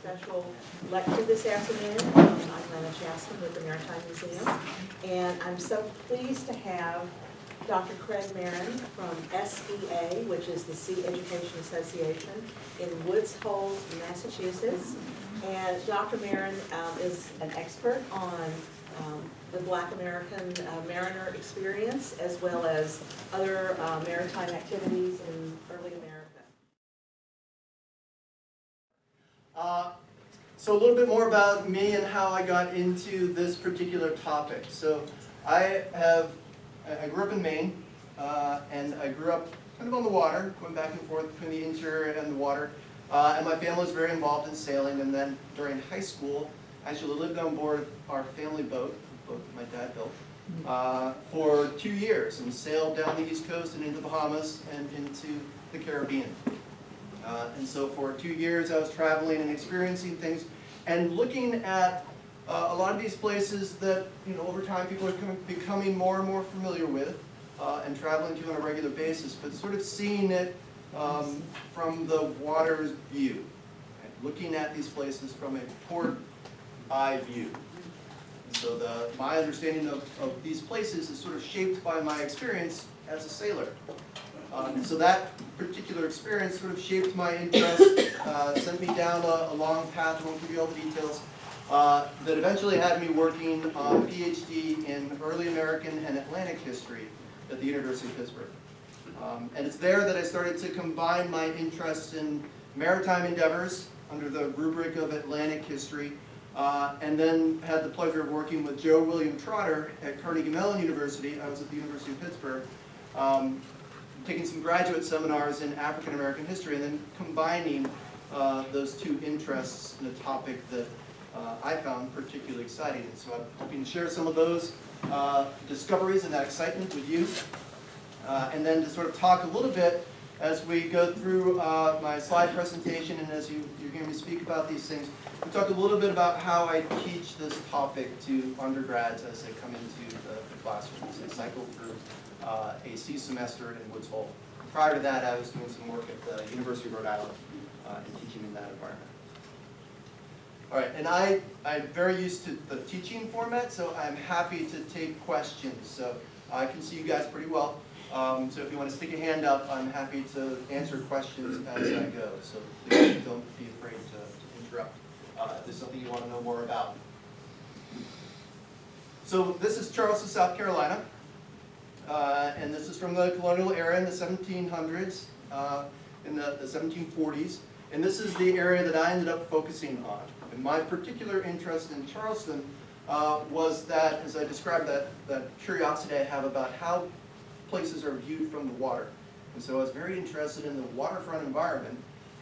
special lecture this afternoon. I'm Lana Jasmine with the Maritime Museum, and I'm so pleased to have Dr. Craig Marin from SEA, which is the Sea Education Association in Woods Hole, Massachusetts. And Dr. Marin is an expert on the Black American mariner experience, as well as other maritime activities in early America. So a little bit more about me and how I got into this particular topic. So I grew up in Maine, and I grew up kind of on the water, going back and forth between the interior and the water. And my family was very involved in sailing, and then during high school, I actually lived on board our family boat, the boat that my dad built, for 2 years, and sailed down the East Coast and into the Bahamas and into the Caribbean. And so for 2 years, I was traveling and experiencing things and looking at a lot of these places that, over time people are becoming more and more familiar with and traveling to on a regular basis, but sort of seeing it from the water's view, right? Looking at these places from a port eye view. And so my understanding of these places is sort of shaped by my experience as a sailor. And so that particular experience sort of shaped my interest, sent me down a long path, I won't give you all the details, that eventually had me working on a PhD in early American and Atlantic history at the University of Pittsburgh. And it's there that I started to combine my interests in maritime endeavors under the rubric of Atlantic history, and then had the pleasure of working with Joe William Trotter at Carnegie Mellon University. I was at the University of Pittsburgh, taking some graduate seminars in African American history, and then combining those two interests in a topic that I found particularly exciting. And so I'm hoping to share some of those discoveries and that excitement with you. And then to sort of talk a little bit as we go through my slide presentation, and as you hear me speak about these things, we talk a little bit about how I teach this topic to undergrads as they come into the classroom, as they cycle through a sea semester in Woods Hole. Prior to that, I was doing some work at the University of Rhode Island and teaching in that environment. All right, and I'm very used to the teaching format, so I'm happy to take questions. So I can see you guys pretty well. So if you want to stick a hand up, I'm happy to answer questions as I go. So please don't be afraid to interrupt if there's something you want to know more about. So this is Charleston, South Carolina. And this is from the colonial era in the 1700s, in the 1740s. And this is the area that I ended up focusing on. And my particular interest in Charleston was that, as I described, that curiosity I have about how places are viewed from the water. And so I was very interested in the waterfront environment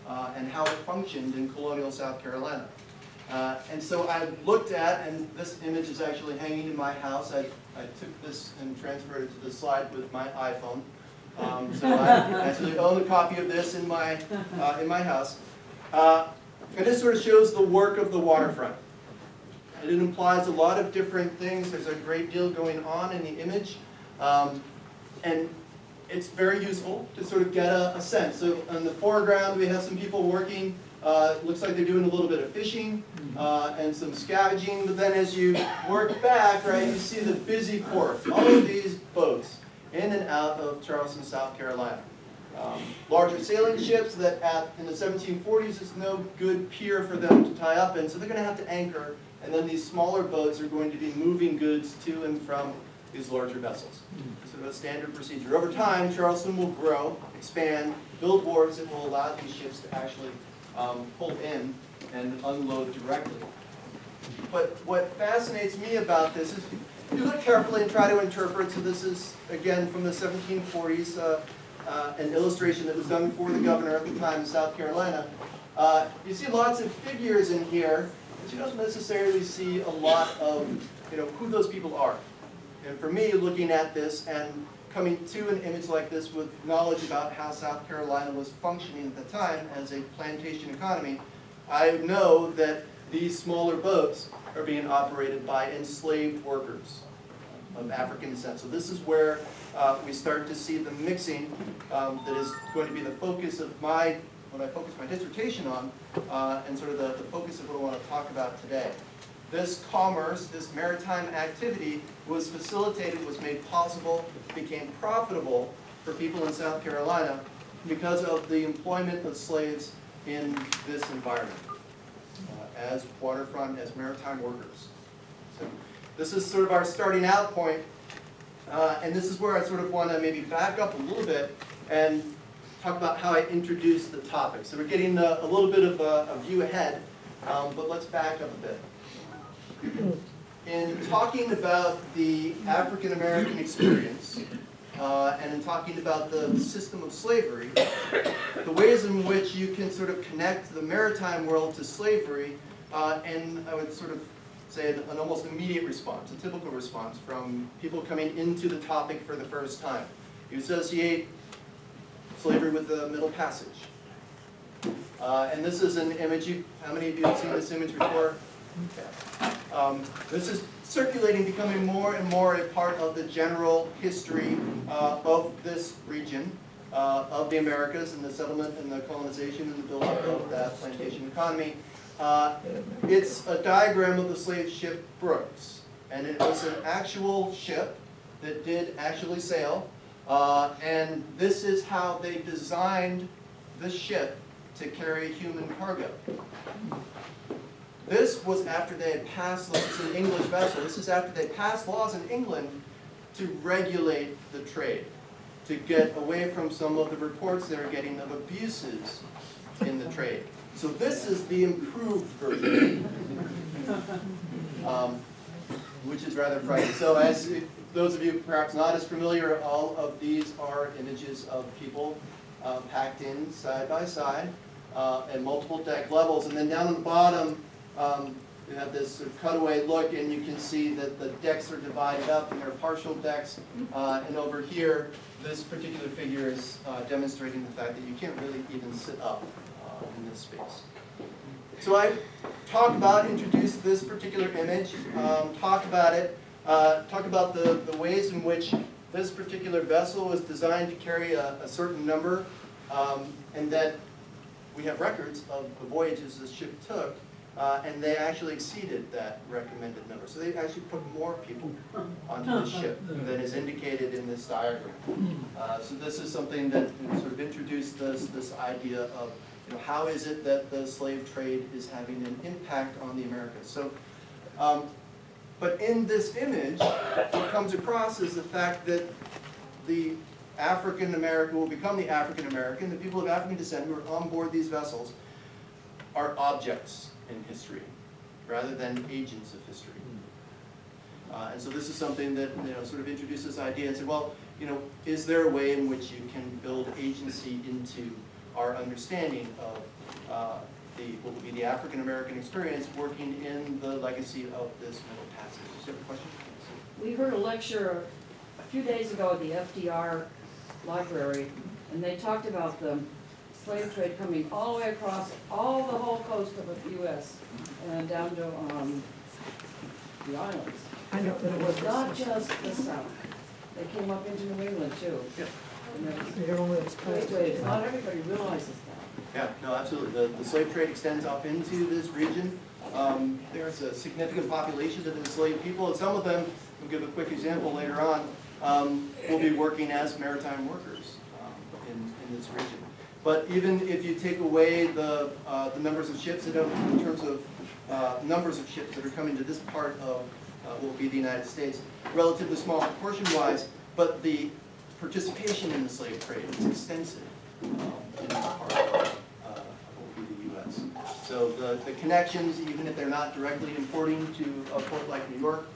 and how it functioned in colonial South Carolina. And so I looked at, and this image is actually hanging in my house. I took this and transferred it to the slide with my iPhone. So I actually own a copy of this in my house. And this sort of shows the work of the waterfront. And it implies a lot of different things. There's a great deal going on in the image. And it's very useful to sort of get a sense. So in the foreground, we have some people working. Looks like they're doing a little bit of fishing and some scavenging. But then as you work back, right, you see the busy port. All of these boats in and out of Charleston, South Carolina. Larger sailing ships that in the 1740s, there's no good pier for them to tie up in. So they're going to have to anchor. And then these smaller boats are going to be moving goods to and from these larger vessels. Sort of a standard procedure. Over time, Charleston will grow, expand, build wharves that will allow these ships to actually pull in and unload directly. But what fascinates me about this is, if you look carefully and try to interpret, so this is, again, from the 1740s, an illustration that was done for the governor at the time in South Carolina. You see lots of figures in here, but you don't necessarily see a lot of who those people are. And for me, looking at this and coming to an image like this with knowledge about how South Carolina was functioning at the time as a plantation economy, I know that these smaller boats are being operated by enslaved workers of African descent. So this is where we start to see the mixing that is going to be the focus of my what I focused my dissertation on, and sort of the focus of what I want to talk about today. This commerce, this maritime activity was facilitated, was made possible, became profitable for people in South Carolina because of the employment of slaves in this environment as waterfront, as maritime workers. So this is sort of our starting out point, and this is where I sort of want to maybe back up a little bit and talk about how I introduced the topic. So we're getting a little bit of a view ahead, but let's back up a bit. In talking about the African American experience, and in talking about the system of slavery, the ways in which you can sort of connect the maritime world to slavery, and I would sort of say an almost immediate response, a typical response from people coming into the topic for the first time. You associate slavery with the Middle Passage. And this is an image, how many of you have seen this image before? Okay. This is circulating, becoming more and more a part of the general history of this region, of the Americas, and the settlement and the colonization and the build-up of that plantation economy. It's a diagram of the slave ship Brooks, and it was an actual ship that did actually sail, and this is how they designed the ship to carry human cargo. This was after they had passed, this is an English vessel, this is after they passed laws in England to regulate the trade, to get away from some of the reports they were getting of abuses in the trade. So this is the improved version, which is rather frightening. So as those of you perhaps not as familiar, all of these are images of people packed in side by side at multiple deck levels. And then down on the bottom, you have this sort of cutaway look, and you can see that the decks are divided up, and they're partial decks. And over here, this particular figure is demonstrating the fact that you can't really even sit up in this space. So I introduce this particular image, talk about it, talk about the ways in which this particular vessel was designed to carry a certain number, and that we have records of the voyages the ship took, and they actually exceeded that recommended number. So they actually put more people onto the ship than is indicated in this diagram. So this is something that sort of introduced this idea of, how is it that the slave trade is having an impact on the Americas? So, but in this image, what comes across is the fact that the African American will become the African American, the people of African descent who are on board these vessels are objects in history, rather than agents of history. And so this is something that sort of introduced this idea and said, well, is there a way in which you can build agency into our understanding of what would be the African American experience working in the legacy of this Middle Passage? Do you have a question? We heard a lecture a few days ago at the FDR library, and they talked about the slave trade coming all the way across the whole coast of the U.S. and down to the islands. I know that It was not just the South. They came up into New England too. Yep. Slave trade, not everybody realizes that. Yeah, no, absolutely. The slave trade extends up into this region. There's a significant population of enslaved people, and some of them, we'll give a quick example later on, will be working as maritime workers in this region. But even if you take away the numbers of ships, in terms of numbers of ships that are coming to this part of what will be the United States, relatively small proportion-wise, but the participation in the slave trade is extensive in this part of what will be the U.S. So the connections, even if they're not directly importing to a port like New York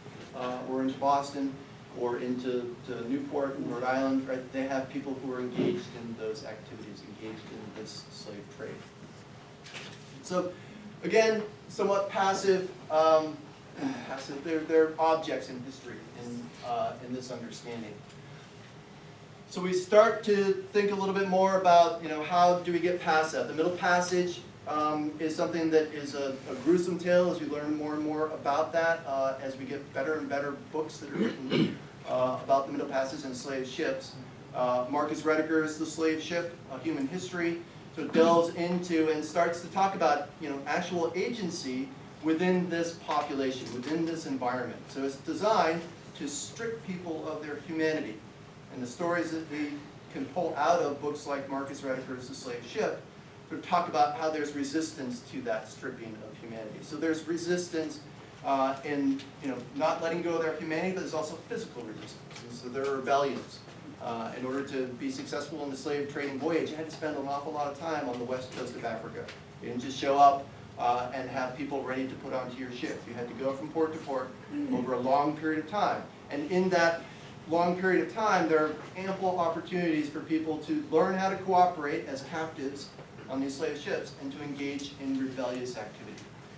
or into Boston or into Newport and Rhode Island, right, they have people who are engaged in those activities, engaged in this slave trade. So again, somewhat passive. They're objects in history in this understanding. So we start to think a little bit more about, how do we get past that? The Middle Passage is something that is a gruesome tale as we learn more and more about that, as we get better and better books that are written about the Middle Passage and slave ships. Marcus Rediker's The Slave Ship, A Human History, sort of delves into and starts to talk about, actual agency within this population, within this environment. So it's designed to strip people of their humanity. And the stories that we can pull out of books like Marcus Rediker's The Slave Ship sort of talk about how there's resistance to that stripping of humanity. So there's resistance in not letting go of their humanity, but there's also physical resistance. And so there are rebellions. In order to be successful in the slave trading voyage, you had to spend an awful lot of time on the west coast of Africa. You didn't just show up and have people ready to put onto your ship. You had to go from port to port over a long period of time. And in that long period of time, there are ample opportunities for people to learn how to cooperate as captives on these slave ships and to engage in rebellious activity.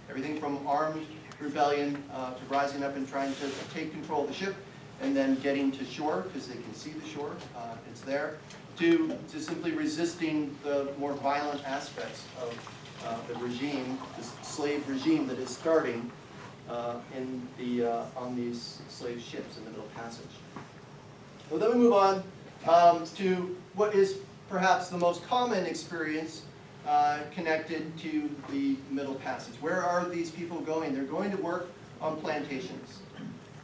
Everything from armed rebellion to rising up and trying to take control of the ship and then getting to shore because they can see the shore, it's there, to simply resisting the more violent aspects of the regime, this slave regime that is starting on these slave ships in the Middle Passage. Well, then we move on to what is perhaps the most common experience connected to the Middle Passage. Where are these people going? They're going to work on plantations.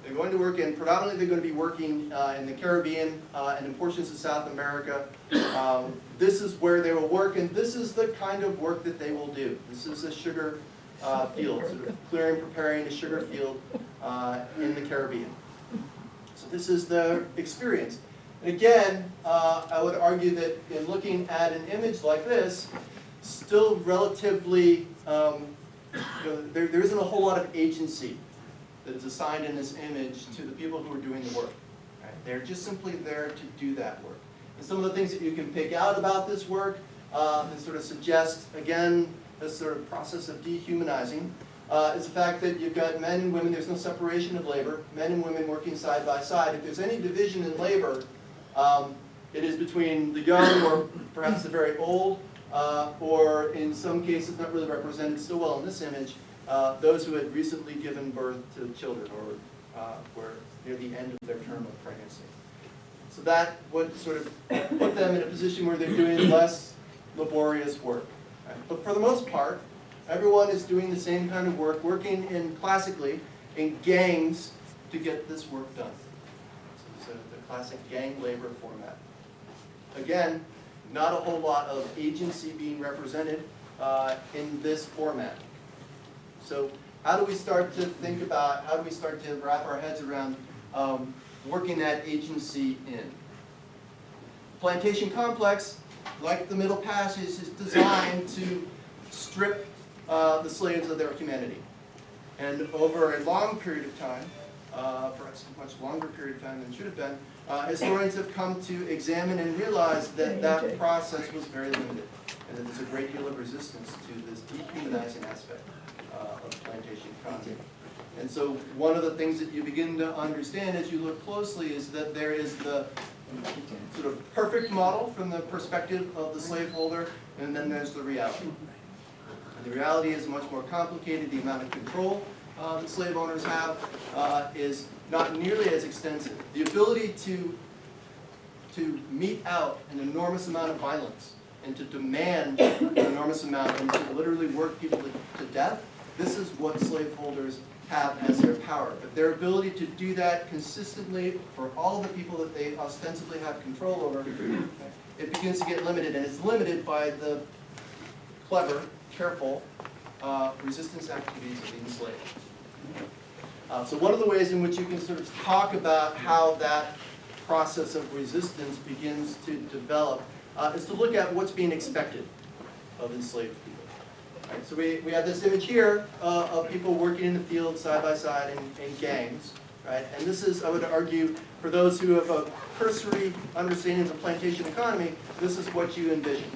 They're going to work predominantly they're going to be working in the Caribbean and in portions of South America. This is where they will work, and this is the kind of work that they will do. This is a sugar field, sort of clearing, preparing a sugar field in the Caribbean. So this is the experience. And again, I would argue that in looking at an image like this, still relatively, there isn't a whole lot of agency that is assigned in this image to the people who are doing the work. Right? They're just simply there to do that work. And some of the things that you can pick out about this work that sort of suggest, again, this sort of process of dehumanizing, is the fact that you've got men and women, there's no separation of labor, men and women working side by side. If there's any division in labor, it is between the young or perhaps the very old, or in some cases not really represented so well in this image, those who had recently given birth to children or were near the end of their term of pregnancy. So that would sort of put them in a position where they're doing less laborious work. Right? But for the most part, everyone is doing the same kind of work, working classically in gangs to get this work done. So the classic gang labor format. Again, not a whole lot of agency being represented in this format. So how do we start to think about, how do we start to wrap our heads around working that agency in? Plantation complex, like the Middle Passage, is designed to strip the slaves of their humanity. And over a long period of time, perhaps a much longer period of time than should have been, historians have come to examine and realize that that process was very limited, and that there's a great deal of resistance to this dehumanizing aspect of plantation economy. And so one of the things that you begin to understand as you look closely is that there is the sort of perfect model from the perspective of the slaveholder, and then there's the reality. And the reality is much more complicated. The amount of control that slave owners have is not nearly as extensive. The ability to mete out an enormous amount of violence and to demand an enormous amount and to literally work people to death, this is what slaveholders have as their power. But their ability to do that consistently for all the people that they ostensibly have control over, it begins to get limited, and it's limited by the clever, careful resistance activities of the enslaved. So one of the ways in which you can sort of talk about how that process of resistance begins to develop is to look at what's being expected of enslaved people. Right? So we have this image here of people working in the field side by side in gangs. Right? And this is, I would argue, for those who have a cursory understanding of the plantation economy, this is what you envision.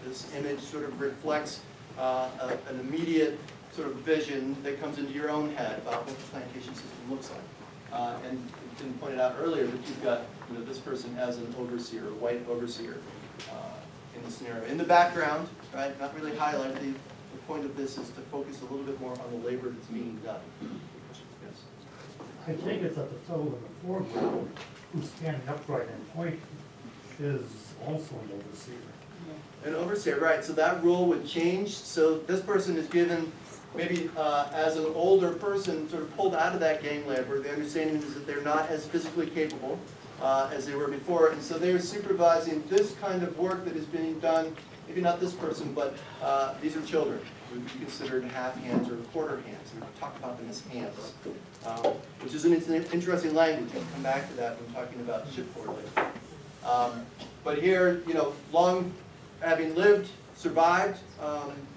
This image sort of reflects an immediate sort of vision that comes into your own head about what the plantation system looks like. And it's been pointed out earlier that you've got this person as an overseer, a white overseer in the scenario. In the background, right, not really highlighted, the point of this is to focus a little bit more on the labor that's being done. Yes? I think it's that the fellow in the foreground who's standing upright and pointing is also an overseer. An overseer, right, so that rule would change, so this person is given, maybe as an older person, sort of pulled out of that gang labor, the understanding is that they're not as physically capable as they were before, and so they're supervising this kind of work that is being done, maybe not this person, but these are children, who would be considered half hands or quarter hands, and we talk about them as hands, which is an interesting language. We'll come back to that when talking about shipboard labor. But here, having lived, survived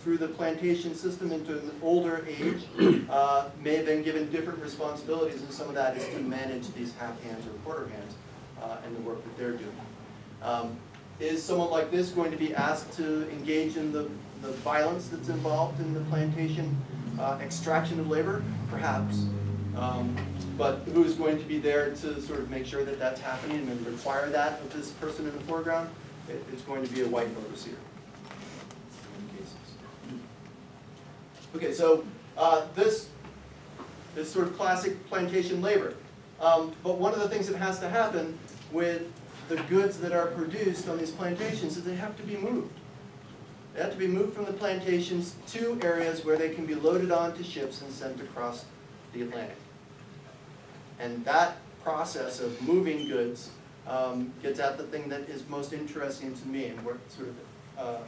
through the plantation system into an older age, may have been given different responsibilities, and some of that is to manage these half hands or quarter hands and the work that they're doing. Is someone like this going to be asked to engage in the violence that's involved in the plantation extraction of labor? Perhaps. But who's going to be there to sort of make sure that that's happening and require that of this person in the foreground? It's going to be a white overseer in many cases. Okay, so this is sort of classic plantation labor. But one of the things that has to happen with the goods that are produced on these plantations is they have to be moved. They have to be moved from the plantations to areas where they can be loaded onto ships and sent across the Atlantic. And that process of moving goods gets at the thing that is most interesting to me and what sort of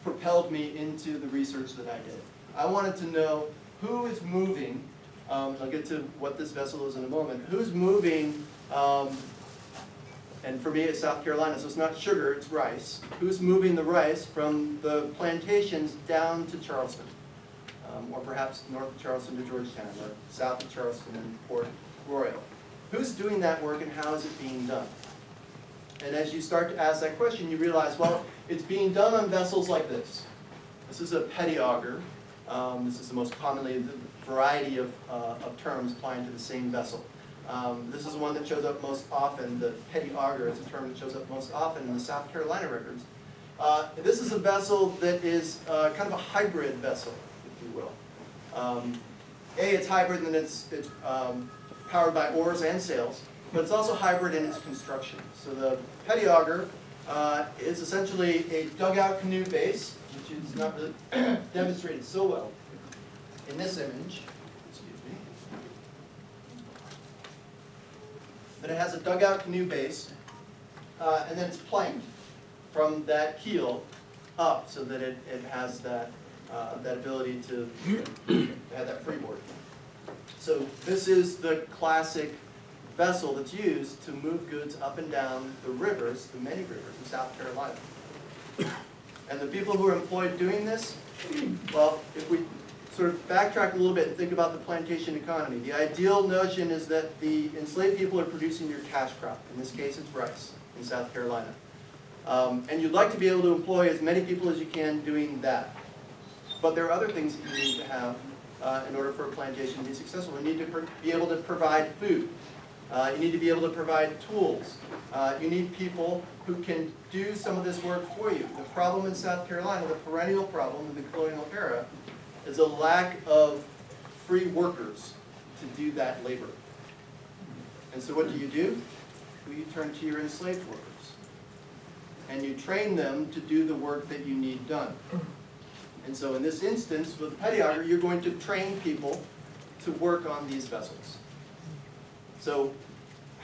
propelled me into the research that I did. I wanted to know who is moving, I'll get to what this vessel is in a moment, who's moving, and for me it's South Carolina, so it's not sugar, it's rice. Who's moving the rice from the plantations down to Charleston? Or perhaps north of Charleston to Georgetown, or south of Charleston and Port Royal. Who's doing that work and how is it being done? And as you start to ask that question, you realize, well, it's being done on vessels like this. This is a petty auger. This is the most commonly the variety of terms applying to the same vessel. This is the one that shows up most often. The petty auger is a term that shows up most often in the South Carolina records. This is a vessel that is kind of a hybrid vessel, if you will. It's hybrid and it's powered by oars and sails, but it's also hybrid in its construction. So the petty auger is essentially a dugout canoe base, which is not really demonstrated so well in this image. Excuse me. But it has a dugout canoe base, and then it's planked from that keel up so that it has that ability to have that freeboard. So this is the classic vessel that's used to move goods up and down the rivers, the many rivers in South Carolina. And the people who are employed doing this, well, if we sort of backtrack a little bit and think about the plantation economy, the ideal notion is that the enslaved people are producing your cash crop. In this case, it's rice in South Carolina. And you'd like to be able to employ as many people as you can doing that. But there are other things that you need to have in order for a plantation to be successful. You need to be able to provide food. You need to be able to provide tools. You need people who can do some of this work for you. The problem in South Carolina, the perennial problem in the colonial era, is a lack of free workers to do that labor. And so what do? Well, you turn to your enslaved workers. And you train them to do the work that you need done. And so in this instance, with petty auger, you're going to train people to work on these vessels. So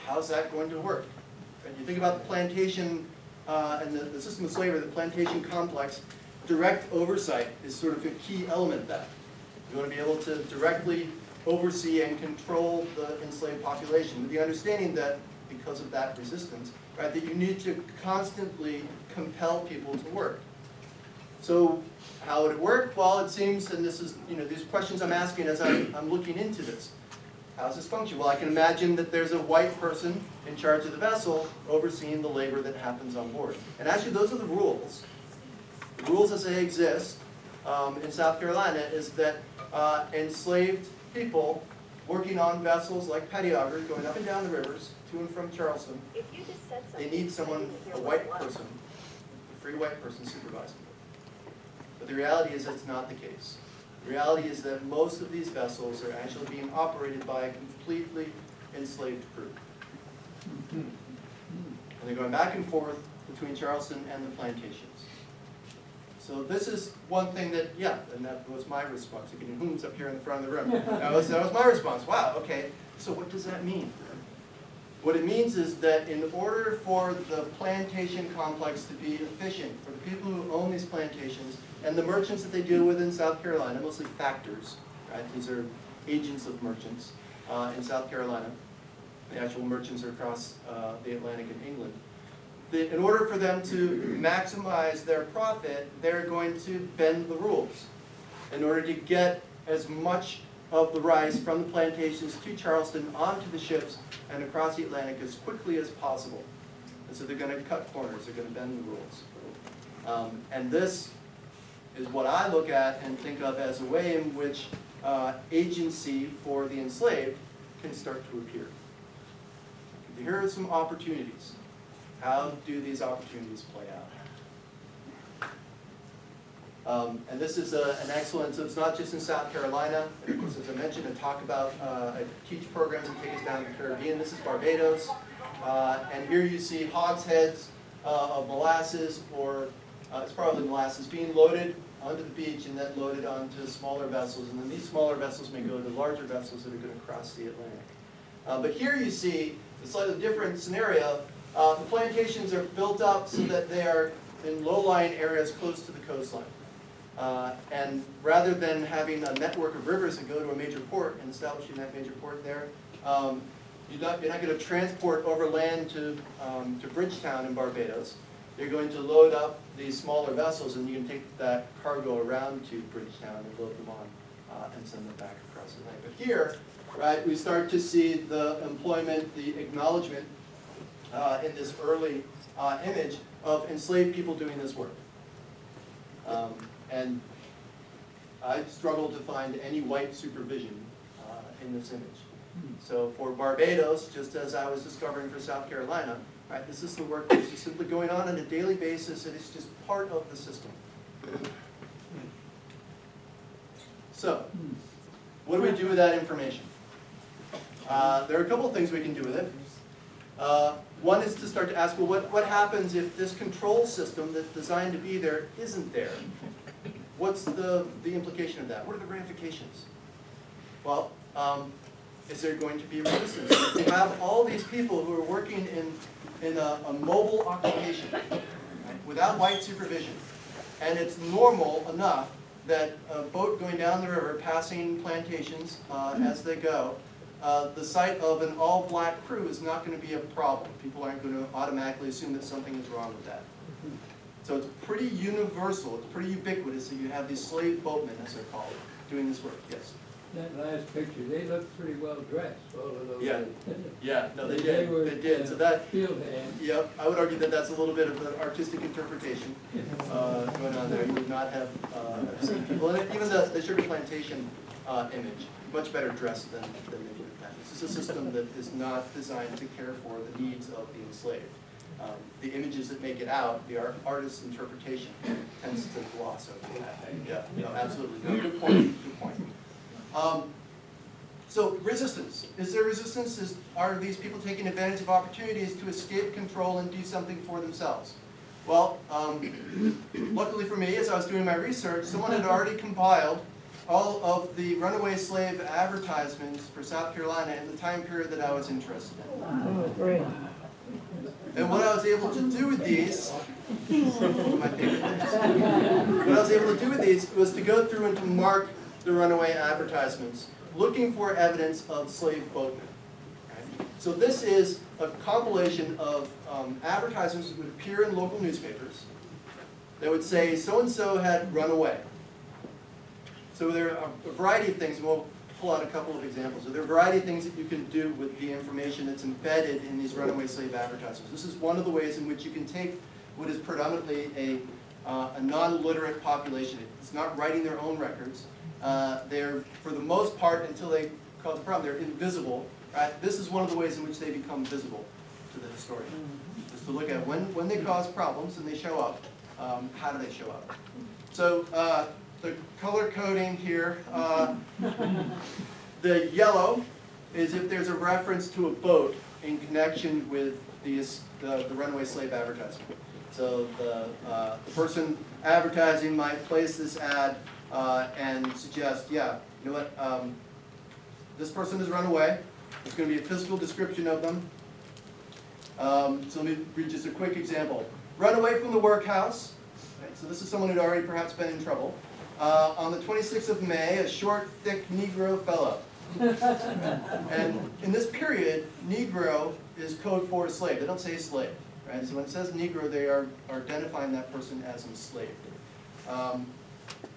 how's that going to work? When you think about the plantation and the system of slavery, the plantation complex, direct oversight is sort of a key element of that. You want to be able to directly oversee and control the enslaved population with the understanding that because of that resistance, right, that you need to constantly compel people to work. So how would it work? Well, it seems, and this is, these questions I'm asking as I'm looking into this. How does this function? Well, I can imagine that there's a white person in charge of the vessel overseeing the labor that happens on board. And actually, those are the rules. The rules as they exist in South Carolina is that enslaved people working on vessels like petty augers going up and down the rivers to and from Charleston, they need someone, a white person, a free white person supervising them. But the reality is that's not the case. The reality is that most of these vessels are actually being operated by a completely enslaved crew. And they're going back and forth between Charleston and the plantations. So this is one thing that, yeah, and that was my response. You can who's up here in the front of the room. That was my response. Wow, okay, so what does that mean? What it means is that in order for the plantation complex to be efficient, for the people who own these plantations, and the merchants that they deal with in South Carolina, mostly factors, right? These are agents of merchants in South Carolina. The actual merchants are across the Atlantic in England. In order for them to maximize their profit, they're going to bend the rules in order to get as much of the rice from the plantations to Charleston onto the ships and across the Atlantic as quickly as possible. And so they're going to cut corners, they're going to bend the rules. And this is what I look at and think of as a way in which agency for the enslaved can start to appear. Here are some opportunities. How do these opportunities play out? And this is an excellent, so it's not just in South Carolina. Of course, as I mentioned, I teach programs that take us down to the Caribbean. This is Barbados. And here you see hogsheads of molasses, or it's probably molasses, being loaded onto the beach and then loaded onto smaller vessels. And then these smaller vessels may go to larger vessels that are going to cross the Atlantic. But here you see a slightly different scenario. The plantations are built up so that they are in low-lying areas close to the coastline. And rather than having a network of rivers that go to a major port and establishing that major port there, you're not going to transport overland to Bridgetown in Barbados. You're going to load up these smaller vessels, and you can take that cargo around to Bridgetown and load them on and send them back across the night. But here, right, we start to see the employment, the acknowledgement in this early image of enslaved people doing this work. And I struggle to find any white supervision in this image. So for Barbados, just as I was discovering for South Carolina, right, this is the work that's just simply going on a daily basis, and it's just part of the system. So, what do we do with that information? There are a couple of things we can do with it. One is to start to ask, well, what happens if this control system that's designed to be there isn't there? What's the implication of that? What are the ramifications? Well, is there going to be resistance? If you have all these people who are working in a mobile occupation, right, without white supervision, and it's normal enough that a boat going down the river, passing plantations as they go, the sight of an all-black crew is not going to be a problem. People aren't going to automatically assume that something is wrong with that. So it's pretty universal, it's pretty ubiquitous that you have these slave boatmen, as they're called, doing this work. Yes? That last picture, they look pretty well dressed, all of those. Yeah, yeah, no, they They did, were, they did. So that, field hands. yep, I would argue that that's a little bit of an artistic interpretation going on there. You would not have seen people, and even the sugar plantation image, much better dressed than they would have had. This is a system that is not designed to care for the needs of the enslaved. The images that make it out, the artist's interpretation tends to gloss over that. Yeah, no, absolutely. No, good point, good point. So resistance. Is there resistance? Are these people taking advantage of opportunities to escape control and do something for themselves? Well, luckily for me, as I was doing my research, someone had already compiled all of the runaway slave advertisements for South Carolina in the time period that I was interested in. Oh, great. And what I was able to do with these, my favorite things, what I was able to do with these was to go through and to mark the runaway advertisements, looking for evidence of slave boatmen. Right? So this is a compilation of advertisements that would appear in local newspapers that would say so-and-so had run away. So there are a variety of things, and we'll pull out a couple of examples. So there are a variety of things that you can do with the information that's embedded in these runaway slave advertisements. This is one of the ways in which you can take what is predominantly a non-literate population. It's not writing their own records. They're, for the most part, until they cause a problem, they're invisible. Right? This is one of the ways in which they become visible to the historian. Just to look at when they cause problems and they show up, how do they show up? So the color coding here, the yellow is if there's a reference to a boat in connection with the runaway slave advertisement. So the person advertising might place this ad and suggest, yeah, you know what, this person has run away. There's going to be a physical description of them. So let me read just a quick example. Run away from the workhouse. Right, so this is someone who'd already perhaps been in trouble. On the 26th of May, a short, thick Negro fellow. And in this period, Negro is code for slave. They don't say slave. Right? So when it says Negro, they are identifying that person as enslaved.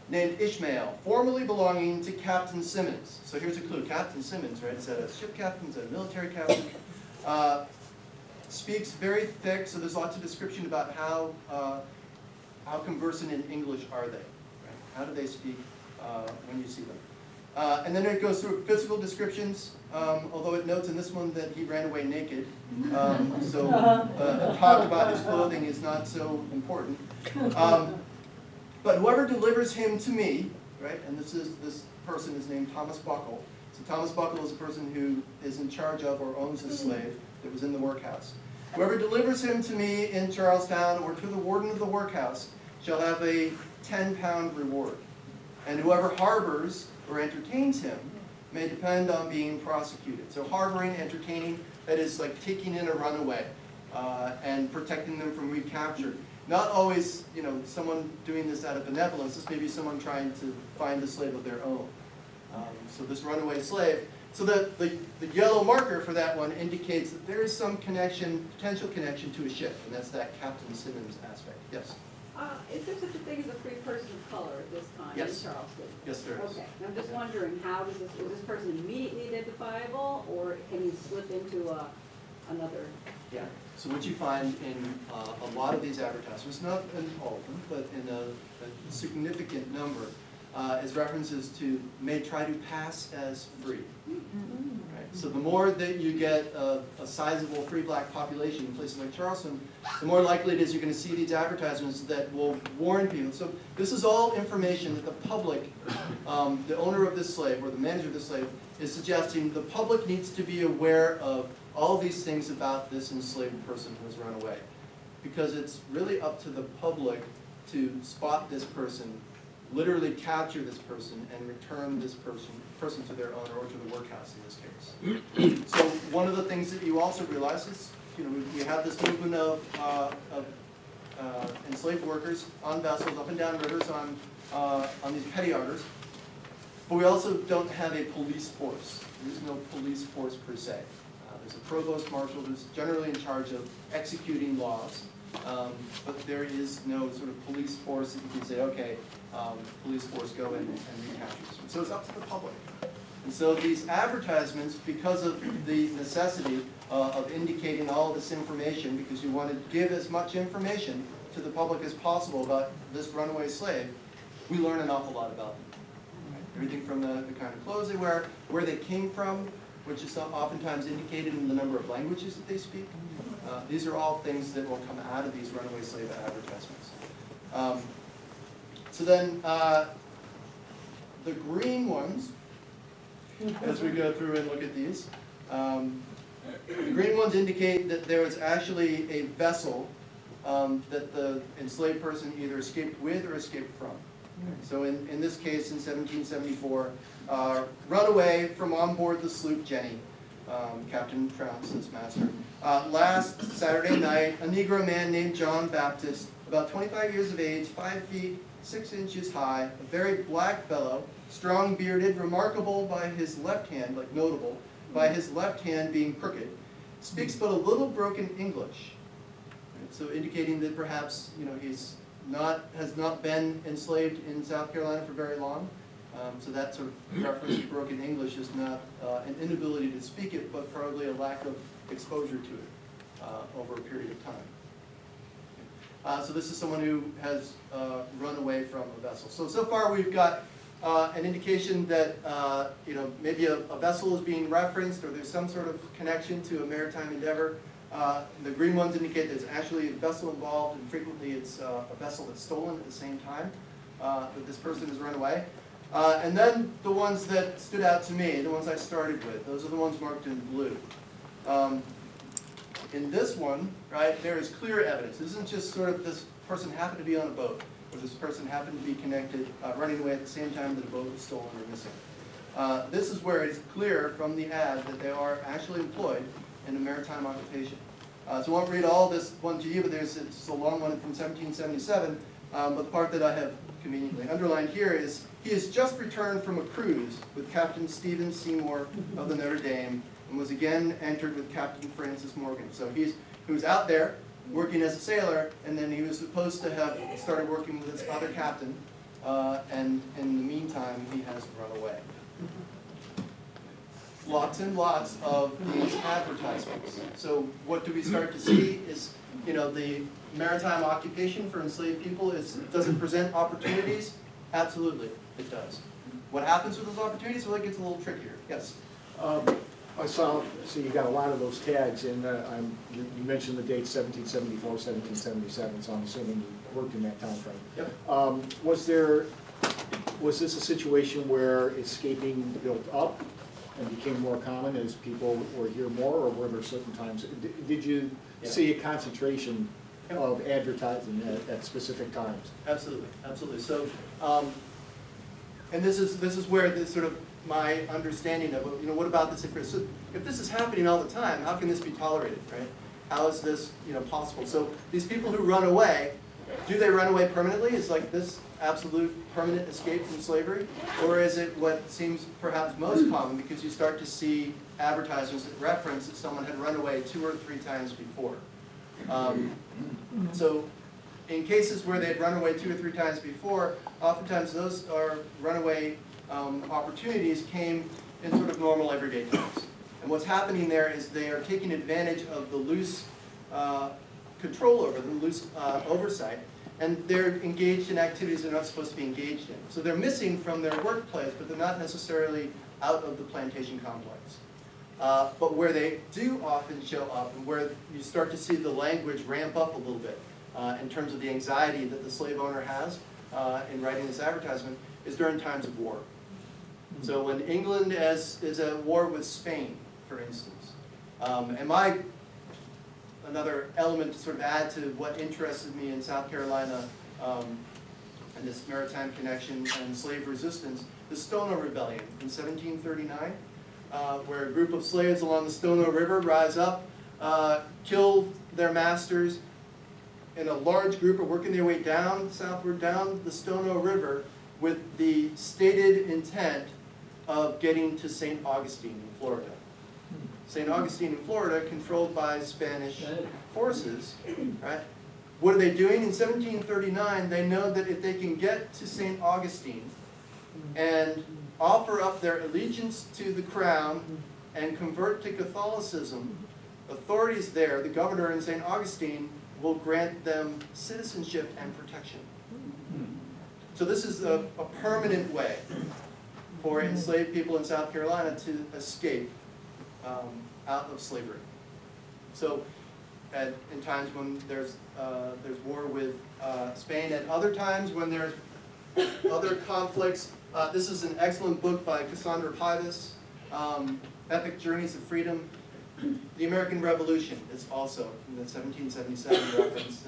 Named Ishmael, formerly belonging to Captain Simmons. So here's a clue. Captain Simmons, right? Is that a ship captain? Is that a military captain? Speaks very thick, so there's lots of description about how conversant in English are they. Right? How do they speak when you see them? And then it goes through physical descriptions, although it notes in this one that he ran away naked. So talk about his clothing is not so important. But whoever delivers him to me, right, and this person is named Thomas Buckle. So Thomas Buckle is a person who is in charge of or owns a slave that was in the workhouse. Whoever delivers him to me in Charlestown or to the warden of the workhouse shall have a 10-pound reward. And whoever harbors or entertains him may depend on being prosecuted. So harboring, entertaining, that is like taking in a runaway and protecting them from recapture. Not always, you know, someone doing this out of benevolence. This may be someone trying to find a slave of their own. So this runaway slave. So the yellow marker for that one indicates that there is some connection, potential connection to a ship, and that's that Captain Simmons aspect. Yes? Is there such a thing as a free person of color at this time in Yes. Charleston? Yes, there is. Okay, and I'm just wondering, how does this, is this person immediately identifiable, or can he slip into another? Yeah. So what you find in a lot of these advertisements, not in all of them, but in a significant number, is references to may try to pass as free. Right? So the more that you get a sizable free black population in places like Charleston, the more likely it is you're going to see these advertisements that will warn people. So this is all information that the public, the owner of this slave or the manager of this slave, is suggesting the public needs to be aware of all these things about this enslaved person who has run away. Because it's really up to the public to spot this person, literally capture this person, and return this person to their owner or to the workhouse in this case. So one of the things that you also realize is, you know, we have this movement of enslaved workers on vessels up and down rivers on these petty arters, but we also don't have a police force. There's no police force per se. There's a provost marshal who's generally in charge of executing laws, but there is no sort of police force that you can say, okay, police force go in and recapture this one. So it's up to the public. And so these advertisements, because of the necessity of indicating all this information, because you want to give as much information to the public as possible about this runaway slave, we learn an awful lot about them. Right? Everything from the kind of clothes they wear, where they came from, which is oftentimes indicated in the number of languages that they speak. These are all things that will come out of these runaway slave advertisements. So then the green ones, as we go through and look at these, the green ones indicate that there was actually a vessel that the enslaved person either escaped with or escaped from. So in this case, in 1774, run away from on board the sloop Jenny, Captain Trounce's master. Last Saturday night, a Negro man named John Baptist, about 25 years of age, 5 feet 6 inches high, a very black fellow, strong bearded, remarkable by his left hand, like notable, by his left hand being crooked, speaks but a little broken English. Right? So indicating that perhaps, you know, has not been enslaved in South Carolina for very long. So that sort of reference to broken English is not an inability to speak it, but probably a lack of exposure to it over a period of time. So this is someone who has run away from a vessel. So far we've got an indication that you know, maybe a vessel is being referenced, or there's some sort of connection to a maritime endeavor. The green ones indicate there's actually a vessel involved, and frequently it's a vessel that's stolen at the same time that this person has run away. And then the ones that stood out to me, the ones I started with, those are the ones marked in blue. In this one, right, there is clear evidence. This isn't just sort of this person happened to be on a boat, or this person happened to be connected, running away at the same time that a boat was stolen or missing. This is where it's clear from the ad that they are actually employed in a maritime occupation. So I won't read all this one to you, but it's a long one from 1777. But the part that I have conveniently underlined here is, he has just returned from a cruise with Captain Stephen Seymour of the Notre Dame, and was again entered with Captain Francis Morgan. So he was out there working as a sailor, and then he was supposed to have started working with this other captain, and in the meantime, he has run away. Lots and lots of these advertisements. So what do we start to see is, the maritime occupation for enslaved people does it present opportunities? Absolutely, it does. What happens with those opportunities? Well, it gets a little trickier. Yes? I saw, so you got a lot of those tags, and you mentioned the dates 1774, 1777, so I'm assuming you worked in that time frame. Yep. Was this a situation where escaping built up and became more common as people were here more, or were there certain times? Did you see a concentration of advertising at specific times? Absolutely, absolutely. So, and this is where this sort of my understanding of, what about this? If this is happening all the time, how can this be tolerated, right? How is this, possible? So these people who run away, do they run away permanently? Is like this absolute permanent escape from slavery? Or is it what seems perhaps most common, because you start to see advertisements that reference that someone had run away 2 or 3 times before? So in cases where they had run away 2 or 3 times before, oftentimes those are runaway opportunities came in sort of normal everyday times. And what's happening there is they are taking advantage of the loose control over them, loose oversight, and they're engaged in activities they're not supposed to be engaged in. So they're missing from their workplace, but they're not necessarily out of the plantation complex. But where they do often show up, and where you start to see the language ramp up a little bit in terms of the anxiety that the slave owner has in writing this advertisement, is during times of war. So when England is at war with Spain, for instance, and another element to sort of add to what interested me in South Carolina and this maritime connection and slave resistance, the Stono Rebellion in 1739, where a group of slaves along the Stono River rise up, kill their masters, and a large group are working their way southward down the Stono River with the stated intent of getting to St. Augustine in Florida. St. Augustine in Florida, controlled by Spanish forces, right? What are they doing? In 1739, they know that if they can get to St. Augustine and offer up their allegiance to the crown and convert to Catholicism, authorities there, the governor in St. Augustine, will grant them citizenship and protection. So this is a permanent way for enslaved people in South Carolina to escape out of slavery. So in times when there's war with Spain, and other times when there's other conflicts. This is an excellent book by Cassandra Pybus, Epic Journeys of Freedom. The American Revolution is also in the 1777 reference.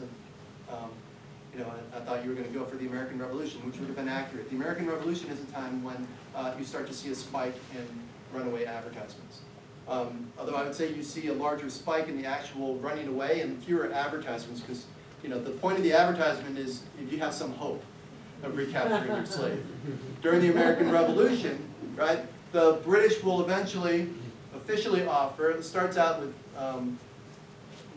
I thought you were going to go for the American Revolution, which would have been accurate. The American Revolution is a time when you start to see a spike in runaway advertisements. Although I would say you see a larger spike in the actual running away and fewer advertisements, because the point of the advertisement is if you have some hope of recapturing your slave. During the American Revolution, right, the British will eventually officially offer, it starts out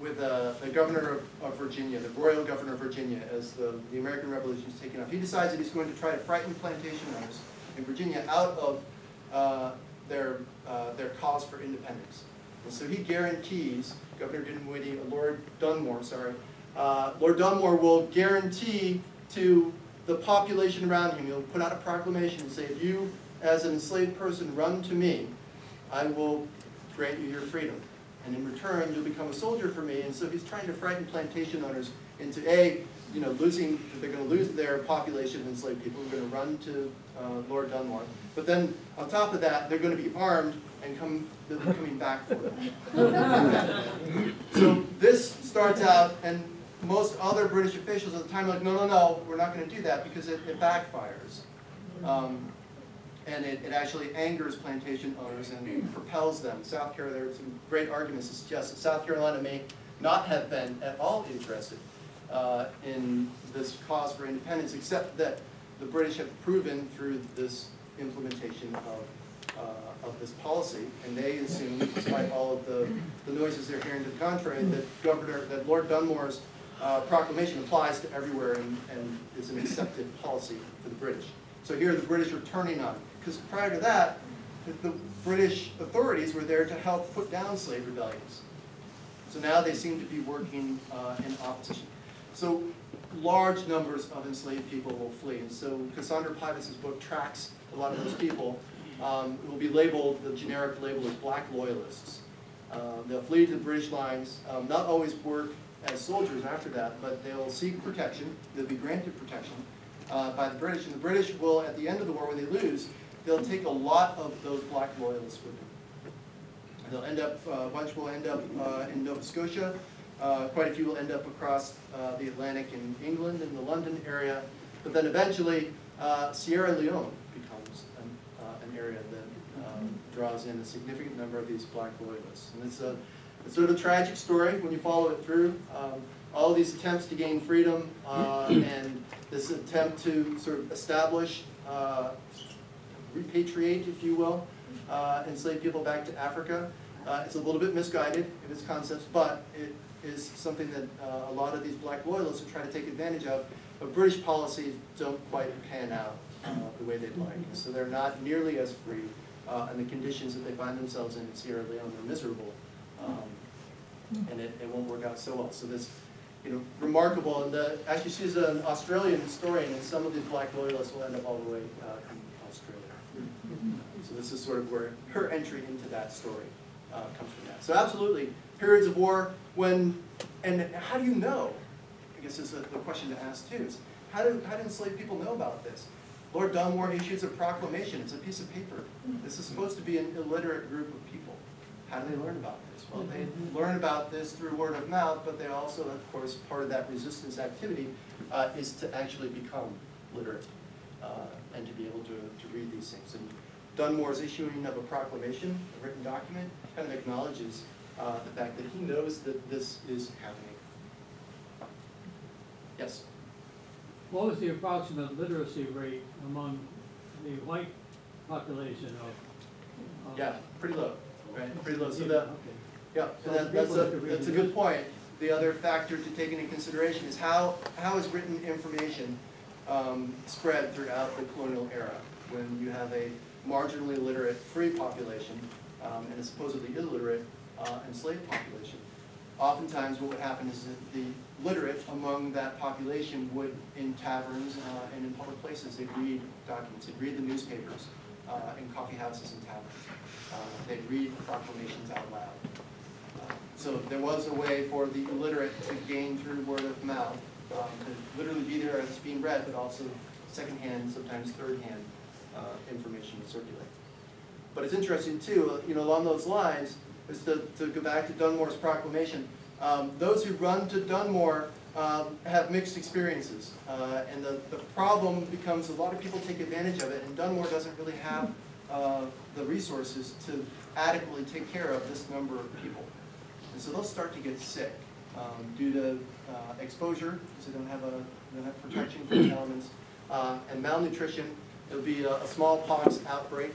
with the governor of Virginia, the royal governor of Virginia, as the American Revolution is taking off. He decides that he's going to try to frighten plantation owners in Virginia out of their cause for independence. And so he guarantees, Lord Dunmore will guarantee to the population around him, he'll put out a proclamation and say, if you as an enslaved person run to me, I will grant you your freedom. And in return, you'll become a soldier for me. And so he's trying to frighten plantation owners into they're going to lose their population of enslaved people. We're going to run to Lord Dunmore. But then on top of that, they're going to be armed and they'll be coming back for them. So other British officials at the time are like, no, no, no, we're not going to do that because it backfires. And it actually angers plantation owners and propels them. South Carolina, there are some great arguments to suggest that South Carolina may not have been at all interested in this cause for independence, except that the British have proven through this implementation of this policy, and they assume, despite all of the noises they're hearing to the contrary, that Lord Dunmore's proclamation applies to everywhere and is an accepted policy for the British. So here the British are turning on it, because prior to that, the British authorities were there to help put down slave rebellions. So now they seem to be working in opposition. So large numbers of enslaved people will flee. And so Cassandra Pybus's book tracks a lot of those people. It will be labeled, the generic label is black loyalists. They'll flee to the British lines, not always work as soldiers after that, but they'll seek protection. They'll be granted protection by the British. And the British will, at the end of the war, when they lose, they'll take a lot of those black loyalists with them. They'll end up, a bunch will end up in Nova Scotia. Quite a few will end up across the Atlantic in England and the London area. But then eventually, Sierra Leone becomes an area that draws in a significant number of these black loyalists. And it's sort of a tragic story when you follow it through. All these attempts to gain freedom and this attempt to sort of establish, repatriate, if you will, enslaved people back to Africa. It's a little bit misguided in its concepts, but it is something that a lot of these black loyalists are trying to take advantage of, but British policies don't quite pan out the way they'd like. So they're not nearly as free, and the conditions that they find themselves in Sierra Leone are miserable, and it won't work out so well. So this, remarkable, and actually she's an Australian historian, and some of these black loyalists will end up all the way in Australia. So this is sort of where her entry into that story comes from that. So absolutely, periods of war, and how do you know? I guess is the question to ask too, is how do enslaved people know about this? Lord Dunmore issues a proclamation, it's a piece of paper. This is supposed to be an illiterate group of people. How do they learn about this? Well, they learn about this through word of mouth, but they also, of course, part of that resistance activity is to actually become literate and to be able to read these things. And Dunmore's issuing of a proclamation, a written document, kind of acknowledges the fact that he knows that this is happening. Yes? What was the approximate literacy rate among the white population of? Yeah, pretty low, right? Pretty low. So Okay. that's a good point. The other factor to take into consideration is how is written information spread throughout the colonial era when you have a marginally literate free population and a supposedly illiterate enslaved population. Oftentimes what would happen is that the literate among that population would, in taverns and in public places, they'd read documents, they'd read the newspapers in coffee houses and taverns. They'd read proclamations out loud. So there was a way for the illiterate to gain through word of mouth, to literally be there as it's being read, but also secondhand, sometimes third-hand information to circulate. But it's interesting too, along those lines, is to go back to Dunmore's proclamation. Those who run to Dunmore have mixed experiences, and the problem becomes a lot of people take advantage of it, and Dunmore doesn't really have the resources to adequately take care of this number of people. And so they'll start to get sick due to exposure, because they don't have protection from the elements, and malnutrition. There'll be a smallpox outbreak,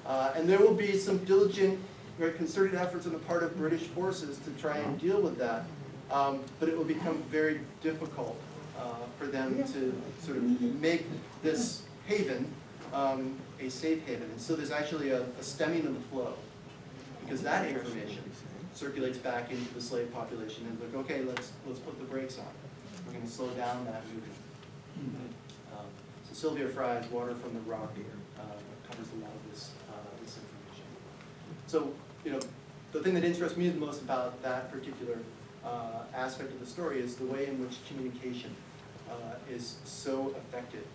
and there will be some diligent, very concerted efforts on the part of British forces to try and deal with that, but it will become very difficult for them to sort of make this haven a safe haven. And so there's actually a stemming of the flow, because that information circulates back into the slave population and like, okay, let's put the brakes on. We're going to slow down that movement. So Sylvia Fry's Water from the Rock covers a lot of this information. So, the thing that interests me the most about that particular aspect of the story is the way in which communication is so effective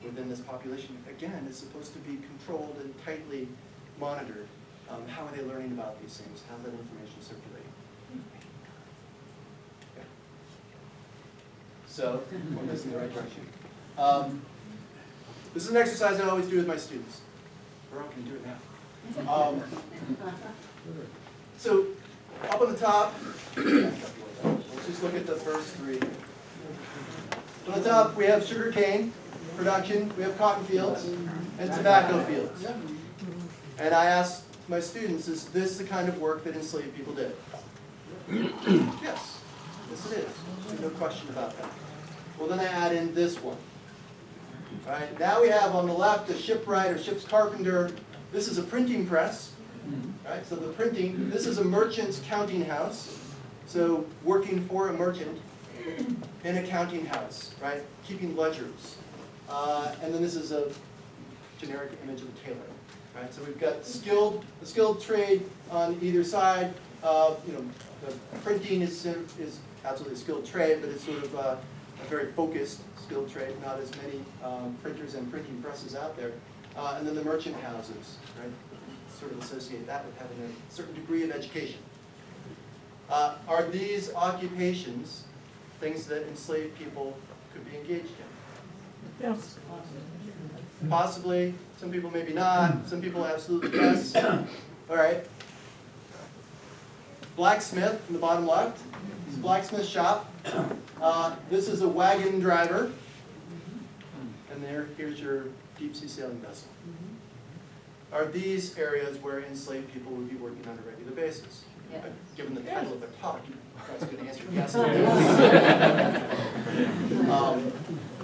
within this population. Again, it's supposed to be controlled and tightly monitored. How are they learning about these things? How's that information circulating? Okay. so we're moving in the right direction. This is an exercise I always do with my students. We're all going to do it now. So up on the top, let's just look at the first three. On the top, we have sugar cane production, we have cotton fields, and tobacco fields. And I asked my students, is this the kind of work that enslaved people did? Yes, yes it is. There's no question about that. Well, then I add in this one. All right, now we have on the left a shipwright or ship's carpenter. This is a printing press. All right, so the printing, this is a merchant's counting house. So working for a merchant in a counting house, right? Keeping ledgers. And then this is a generic image of a tailor. Right? So we've got a skilled trade on either side. The printing is absolutely a skilled trade, but it's sort of a very focused skilled trade, not as many printers and printing presses out there. And then the merchant houses, right? Sort of associate that with having a certain degree of education. Are these occupations things that enslaved people could be engaged in? Yes. Possibly, some people maybe not, some people absolutely yes. All right. Blacksmith in the bottom left. This is a blacksmith shop. This is a wagon driver. And here's your deep sea sailing vessel. Are these areas where enslaved people would be working on a regular basis? Yes. Given the title of the talk, you guys could answer yes.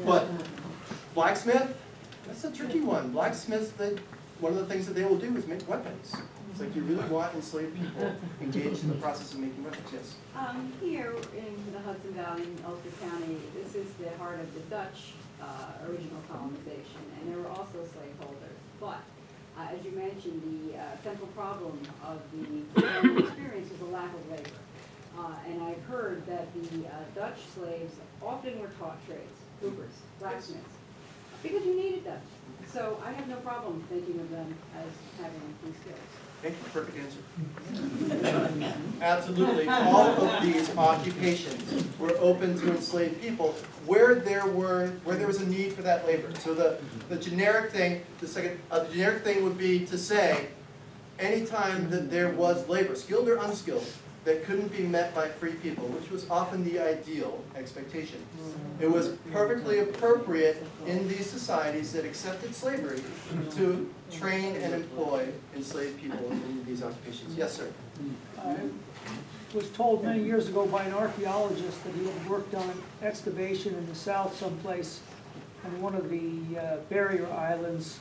But blacksmith, that's a tricky one. Blacksmiths, one of the things that they will do is make weapons. It's like you really want enslaved people engaged in the process of making weapons. Yes. Here in the Hudson Valley in Ulster County, this is the heart of the Dutch original colonization, and there were also slaveholders. But as you mentioned, the central problem of the colonial experience was a lack of labor. And I've heard that the Dutch slaves often were taught trades, coopers, blacksmiths, because you needed them. So I have no problem thinking of them as having these skills. Thank you. Perfect answer. Absolutely. All of these occupations were open to enslaved people where there was a need for that labor. So the generic thing, the generic thing would be to say, anytime that there was labor, skilled or unskilled, that couldn't be met by free people, which was often the ideal expectation. It was perfectly appropriate in these societies that accepted slavery to train and employ enslaved people in these occupations. Yes, sir. I was told many years ago by an archaeologist that he had worked on excavation in the south someplace on one of the barrier islands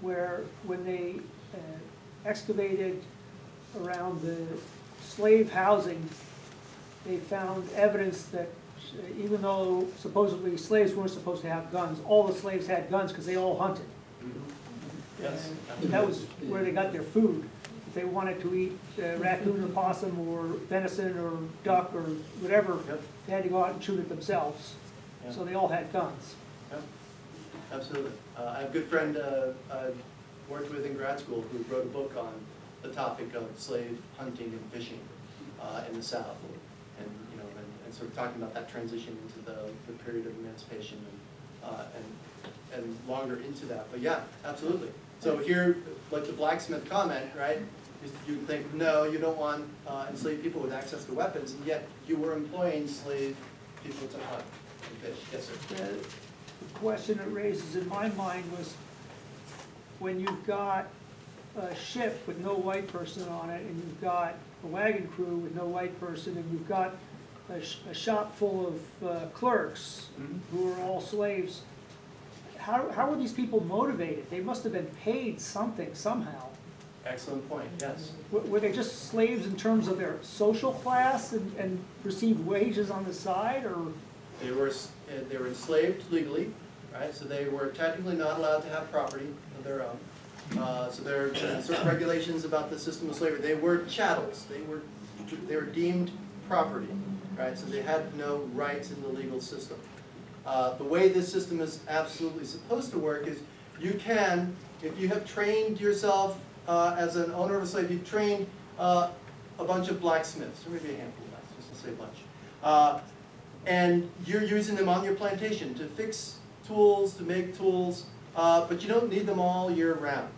where when they excavated around the slave housing, they found evidence that even though supposedly slaves weren't supposed to have guns, all the slaves had guns because they all hunted. Yes. And that was where they got their food. If they wanted to eat raccoon or possum or venison or duck or whatever, Yep. they had to go out and shoot it themselves. Yep. So they all had guns. Yep. Absolutely. I have a good friend I worked with in grad school who wrote a book on the topic of slave hunting and fishing in the South, and and sort of talking about that transition into the period of emancipation and longer into that. But yeah, absolutely. So here, like the blacksmith comment, right? You think, no, you don't want enslaved people with access to weapons, and yet you were employing slave people to hunt and fish. Yes, sir. The question it raises in my mind was when you've got a ship with no white person on it, and you've got a wagon crew with no white person, and you've got a shop full of clerks who are all slaves, how were these people motivated? They must have been paid something somehow. Excellent point, yes. Were they just slaves in terms of their social class and received wages on the side, or? They were enslaved legally, right? So they were technically not allowed to have property of their own. So there are certain regulations about the system of slavery. They were chattels. They were deemed property, right? So they had no rights in the legal system. The way this system is absolutely supposed to work is you can, if you have trained yourself as an owner of a slave, you've trained a bunch of blacksmiths, or maybe a handful of blacksmiths, let's say a bunch. and you're using them on your plantation to fix tools, to make tools, but you don't need them all year round.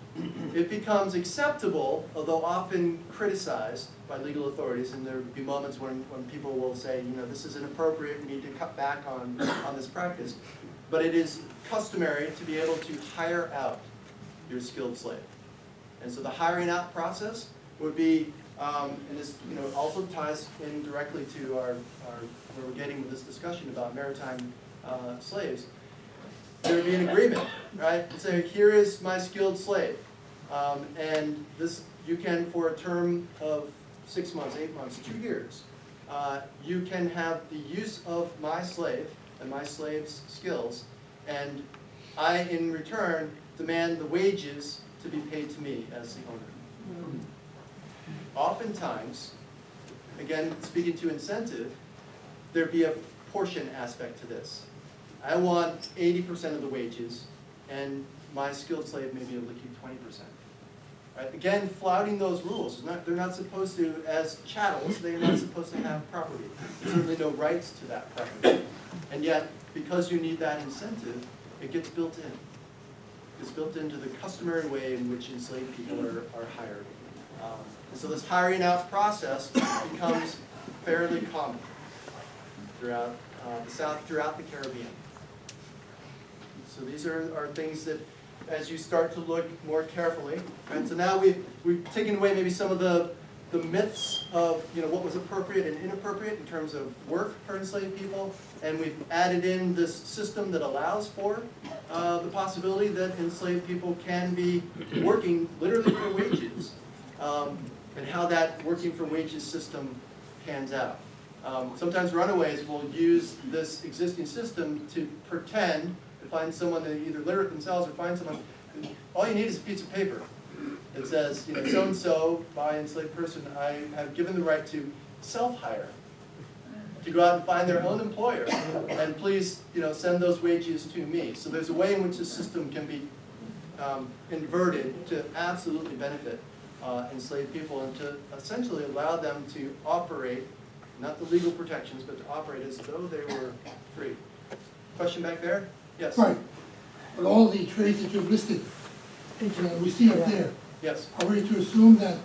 It becomes acceptable, although often criticized by legal authorities, and there will be moments when people will say, you know, this is inappropriate, we need to cut back on this practice. But it is customary to be able to hire out your skilled slave. And so the hiring out process would be, and this also ties in directly to our where we're getting with this discussion about maritime slaves. There would be an agreement, right? And say, here is my skilled slave. And this, you can, for a term of 6 months, 8 months, 2 years, you can have the use of my slave and my slave's skills, and I, in return, demand the wages to be paid to me as the owner. Oftentimes, again, speaking to incentive, there'd be a portion aspect to this. I want 80% of the wages, and my skilled slave may be able to keep 20%. Right? Again, flouting those rules. They're not supposed to, as chattels, they're not supposed to have property. There's certainly no rights to that property. And yet, because you need that incentive, it gets built in. It's built into the customary way in which enslaved people are hired. And so this hiring out process becomes fairly common throughout the South, throughout the Caribbean. So these are things that, as you start to look more carefully, right? So now we've taken away maybe some of the myths of what was appropriate and inappropriate in terms of work for enslaved people, and we've added in this system that allows for the possibility that enslaved people can be working literally for wages, and how that working for wages system pans out. Sometimes runaways will use this existing system to pretend to find someone that either literate themselves or find someone. All you need is a piece of paper that says, so-and-so, by enslaved person, I have given the right to self-hire, to go out and find their own employer, and please, send those wages to me. So there's a way in which the system can be inverted to absolutely benefit enslaved people and to essentially allow them to operate, not the legal protections, but to operate as though they were free. Question back there? Yes. Right. But all the trades that you've listed, we see up there, Yes. are we to assume that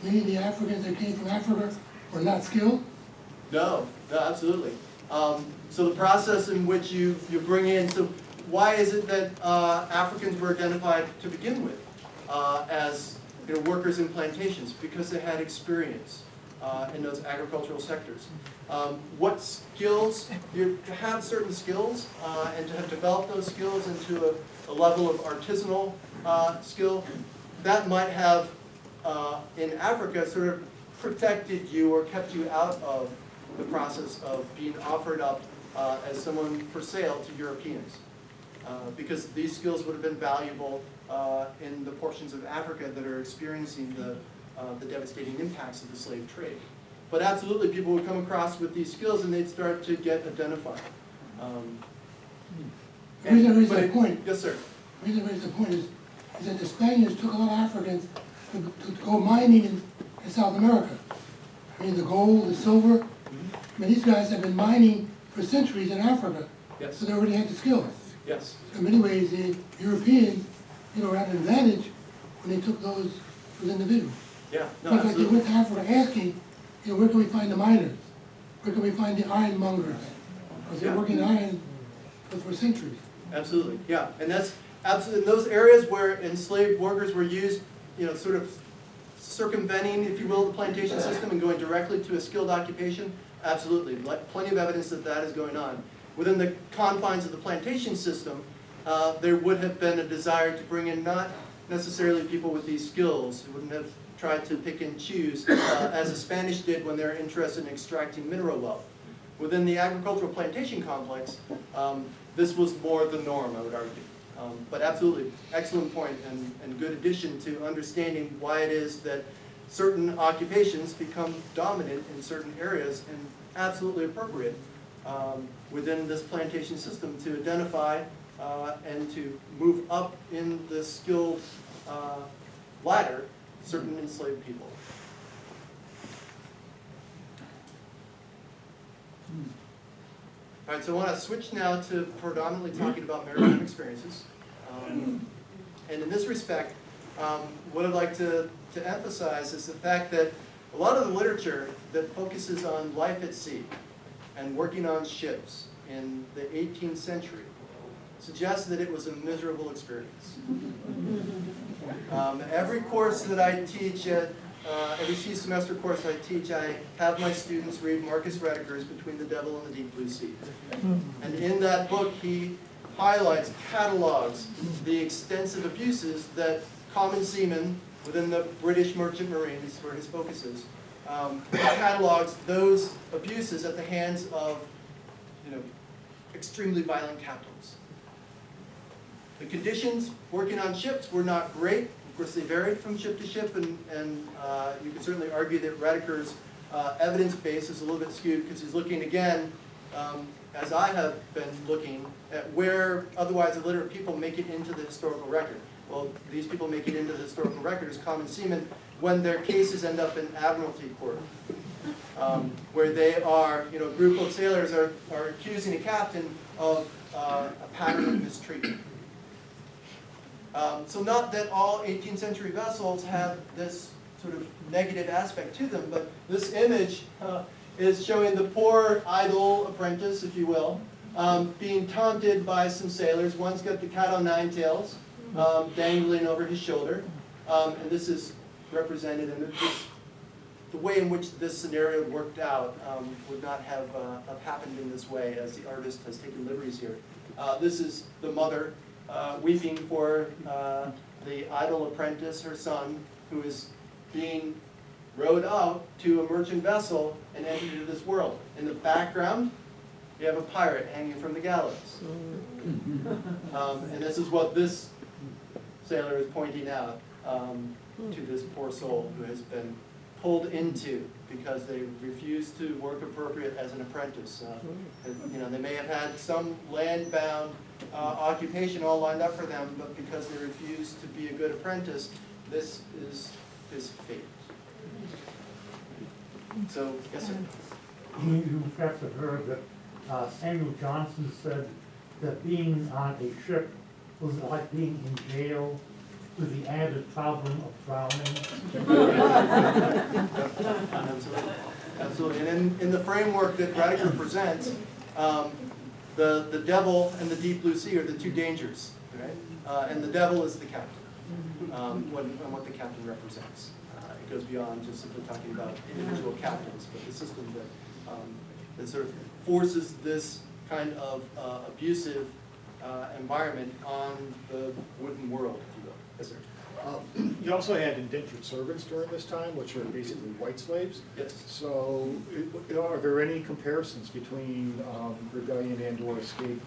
many of the Africans that came from Africa were not skilled? No, absolutely. So the process in which you bring in, so why is it that Africans were identified to begin with as workers in plantations? Because they had experience in those agricultural sectors. What skills, to have certain skills and to have developed those skills into a level of artisanal skill, that might have, in Africa, sort of protected you or kept you out of the process of being offered up as someone for sale to Europeans. Because these skills would have been valuable in the portions of Africa that are experiencing the devastating impacts of the slave trade. But absolutely, people would come across with these skills and they'd start to get identified. The reason I raise that point, Yes, sir. the reason I raise the point is that the Spaniards took a lot of Africans to go mining in South America. I mean, the gold, the silver. I mean, these guys have been mining for centuries in Africa. Yes. So they already had the skills. Yes. So in many ways, the Europeans, had an advantage when they took those individuals. Yeah. No, In fact, they absolutely. went to Africa asking, where can we find the miners? Where can we find the ironmongers? Because they're working iron for centuries. Absolutely. Yeah. And that's absolutely in those areas where enslaved workers were used, sort of circumventing, if you will, the plantation system and going directly to a skilled occupation. Absolutely. Plenty of evidence that that is going on. Within the confines of the plantation system, there would have been a desire to bring in not necessarily people with these skills who wouldn't have tried to pick and choose, as the Spanish did when they're interested in extracting mineral wealth. Within the agricultural plantation complex, this was more the norm, I would argue. But absolutely, excellent point and good addition to understanding why it is that certain occupations become dominant in certain areas and absolutely appropriate within this plantation system to identify and to move up in the skilled ladder certain enslaved people. All right, so I want to switch now to predominantly talking about maritime experiences. And in this respect, what I'd like to emphasize is the fact that a lot of the literature that focuses on life at sea and working on ships in the 18th century suggests that it was a miserable experience. Every course that I teach at every semester course I teach, I have my students read Marcus Rediker's Between the Devil and the Deep Blue Sea. And in that book, he highlights, catalogs the extensive abuses that common seamen within the British merchant marine, this is where his focus is, catalogs those abuses at the hands of, extremely violent captains. The conditions working on ships were not great. Of course, they varied from ship to ship, and you could certainly argue that Rediker's evidence base is a little bit skewed because he's looking again, as I have been looking, at where otherwise illiterate people make it into the historical record. Well, these people make it into the historical record as common seamen when their cases end up in admiralty court, where they are, a group of sailors are accusing a captain of a pattern of mistreatment. So not that all 18th century vessels have this sort of negative aspect to them, but this image is showing the poor idle apprentice, if you will, being taunted by some sailors. One's got the cat o' nine tails dangling over his shoulder, and this is represented in the way in which this scenario worked out would not have happened in this way, as the artist has taken liberties here. This is the mother weeping for the idle apprentice, her son, who is being rowed out to a merchant vessel and entered into this world. In the background, you have a pirate hanging from the gallows. And this is what this sailor is pointing out to this poor soul who has been pulled into because they refuse to work appropriate as an apprentice. They may have had some land-bound occupation all lined up for them, but because they refuse to be a good apprentice, this is his fate. So, yes, sir. You perhaps have heard that Samuel Johnson said that being on a ship was like being in jail with the added problem of drowning. Absolutely. Absolutely. And in the framework that Rediker presents, the devil and the deep blue sea are the two dangers, right? And the devil is the captain, and what the captain represents. It goes beyond just simply talking about individual captains, but the system that sort of forces this kind of abusive environment on the wooden world, if you will. Yes, sir. You also had indentured servants during this time, which are basically white slaves. Yes. So are there any comparisons between rebellion and or escape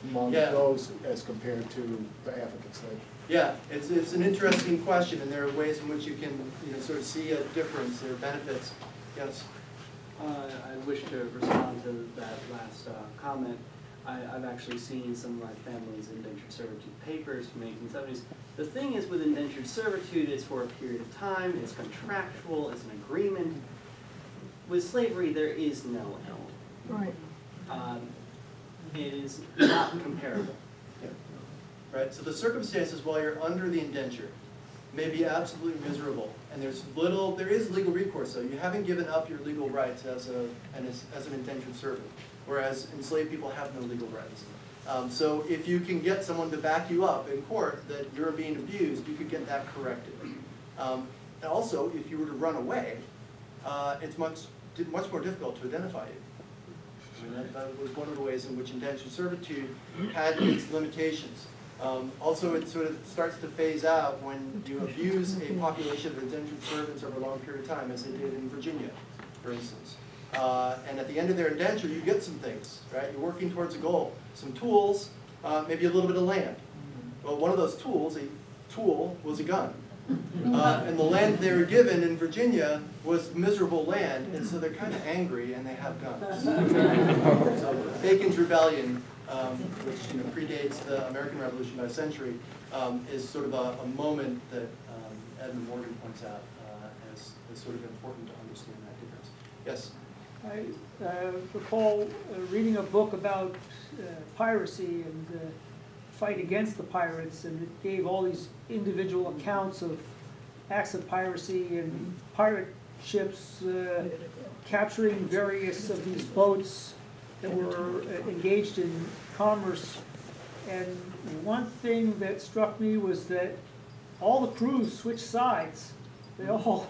among those as compared to the African slave? Yeah, it's an interesting question, and there are ways in which you can sort of see a difference. There are benefits. Yes. I wish to respond to that last comment. I've actually seen some of my family's indentured servitude papers from the 1870s. The thing is with indentured servitude, it's for a period of time, it's contractual, it's an agreement. With slavery, there is no element. Right. It is not comparable. Right, so the circumstances while you're under the indenture may be absolutely miserable, and there is legal recourse, though. You haven't given up your legal rights as an indentured servant, whereas enslaved people have no legal rights. So if you can get someone to back you up in court that you're being abused, you could get that corrected. And also, if you were to run away, it's much more difficult to identify you. I mean, that was one of the ways in which indentured servitude had its limitations. Also, it sort of starts to phase out when you abuse a population of indentured servants over a long period of time, as they did in Virginia, for instance. And at the end of their indenture, you get some things, right? You're working towards a goal. Some tools, maybe a little bit of land. Well, one of those tools, a tool, was a gun. And the land they were given in Virginia was miserable land, and so they're kind of angry and they have guns. So Bacon's Rebellion, which predates the American Revolution by a century, is sort of a moment that Edmund Morgan points out as sort of important to understand that difference. Yes? I recall reading a book about piracy and the fight against the pirates, and it gave all these individual accounts of acts of piracy and pirate ships capturing various of these boats that were engaged in commerce. And one thing that struck me was that all the crews switched sides. They all,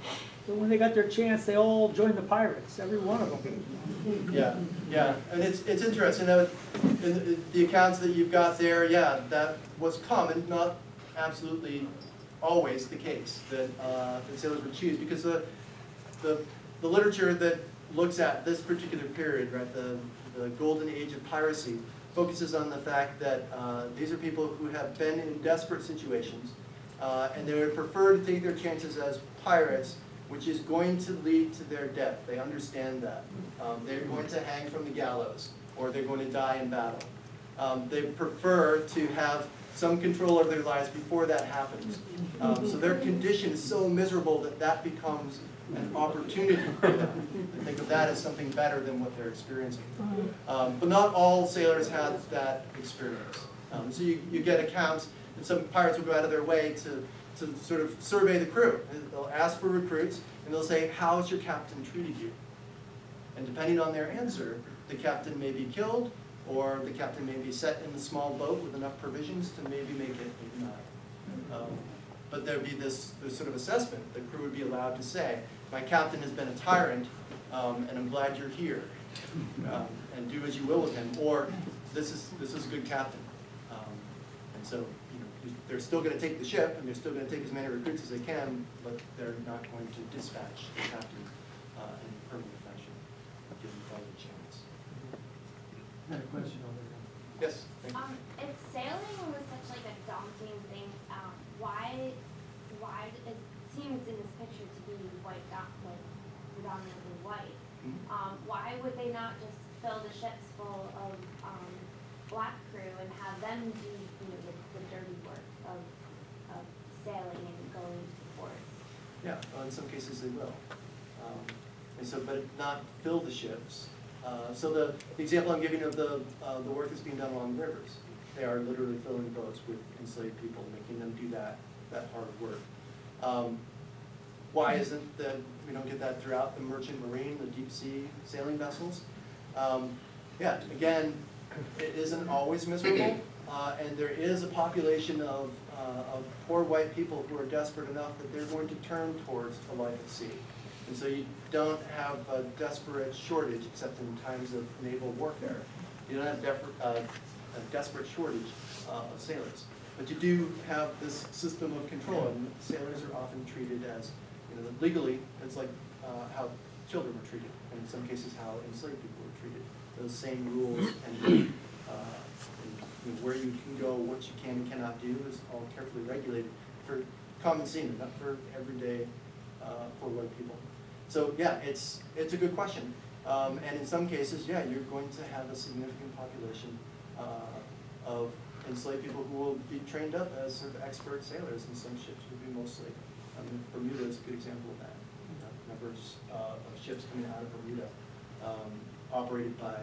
when they got their chance, they all joined the pirates, every one of them. Yeah, and it's interesting, in the accounts that you've got there, yeah, that was common, not absolutely always the case, that sailors would choose, because the literature that looks at this particular period, right, the golden age of piracy, focuses on the fact that these are people who have been in desperate situations, and they would prefer to take their chances as pirates, which is going to lead to their death. They understand that. They're going to hang from the gallows, or they're going to die in battle. They prefer to have some control over their lives before that happens. So their condition is so miserable that that becomes an opportunity for them to think of that as something better than what they're experiencing. But not all sailors have that experience. So you get accounts that some pirates will go out of their way to sort of survey the crew. They'll ask for recruits, and they'll say, "How's your captain treated you?" And depending on their answer, the captain may be killed, or the captain may be set in a small boat with enough provisions to maybe make it, maybe not. But there'd be this sort of assessment. The crew would be allowed to say, "My captain has been a tyrant, and I'm glad you're here, and do as you will with him," or this is a good captain. And so, they're still going to take the ship, and they're still going to take as many recruits as they can, but they're not going to dispatch the captain in a permanent fashion, give him fighting chance. I had a question over there. Yes, thank you. If sailing was such like a daunting thing, why it seems in this picture to be white, like predominantly white. Why would they not just fill the ships full of black crew and have them do the dirty work of sailing and going to the ports? Yeah, well, in some cases they will. And so, but not fill the ships. So the example I'm giving of the work that's being done along rivers, they are literally filling boats with enslaved people, making them do that hard work. Why isn't that we don't get that throughout the merchant marine, the deep sea sailing vessels? Yeah, again, it isn't always miserable, and there is a population of poor white people who are desperate enough that they're going to turn towards a life at sea. And so you don't have a desperate shortage, except in times of naval warfare. You don't have a desperate shortage of sailors. But you do have this system of control, and sailors are often treated as, legally, it's like how children were treated, and in some cases how enslaved people were treated. Those same rules and where you can go, what you can and cannot do is all carefully regulated for common seamen, not for everyday poor white people. So yeah, it's a good question. And in some cases, yeah, you're going to have a significant population of enslaved people who will be trained up as sort of expert sailors, and some ships will be mostly, Bermuda is a good example of that. Numbers of ships coming out of Bermuda operated by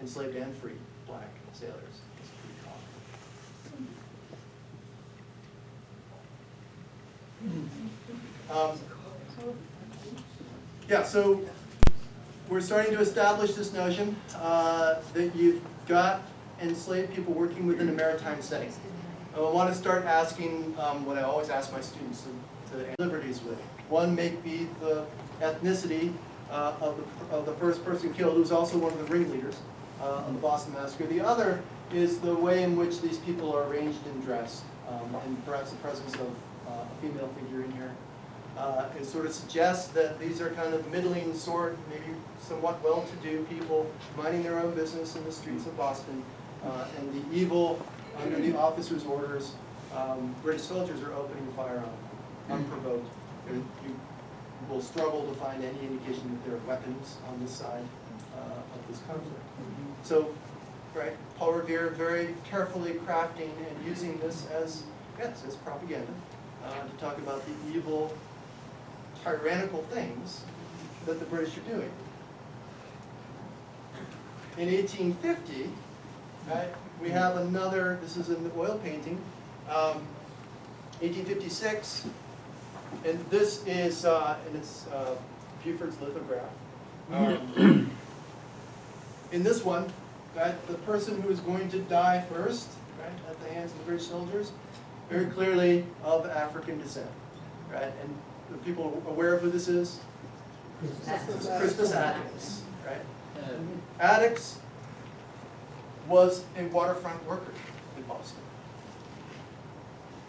enslaved and free black sailors. It's pretty common. Yeah, so we're starting to establish this notion that you've got enslaved people working within a maritime setting. I want to start asking what I always ask my students to liberties with. One may be the ethnicity of the first person killed, who's also one of the ringleaders of the Boston Massacre. The other is the way in which these people are arranged and dressed, and perhaps the presence of a female figure in here. It sort of suggests that these are kind of middling sort, maybe somewhat well-to-do people minding their own business in the streets of Boston, and the evil, under the officer's orders, British soldiers are opening fire on them, unprovoked. You will struggle to find any indication that there are weapons on this side of this conflict. So, right, Paul Revere very carefully crafting and using this as propaganda to talk about the evil, tyrannical things that the British are doing. in 1850, right, we have another, this is an oil painting, 1856, and this is, and it's Buford's lithograph. In this one, right, the person who is going to die first, right, at the hands of the British soldiers, very clearly of African descent, right, and the people aware of who this is? It's Crispus Attucks, right? Attucks was a waterfront worker in Boston.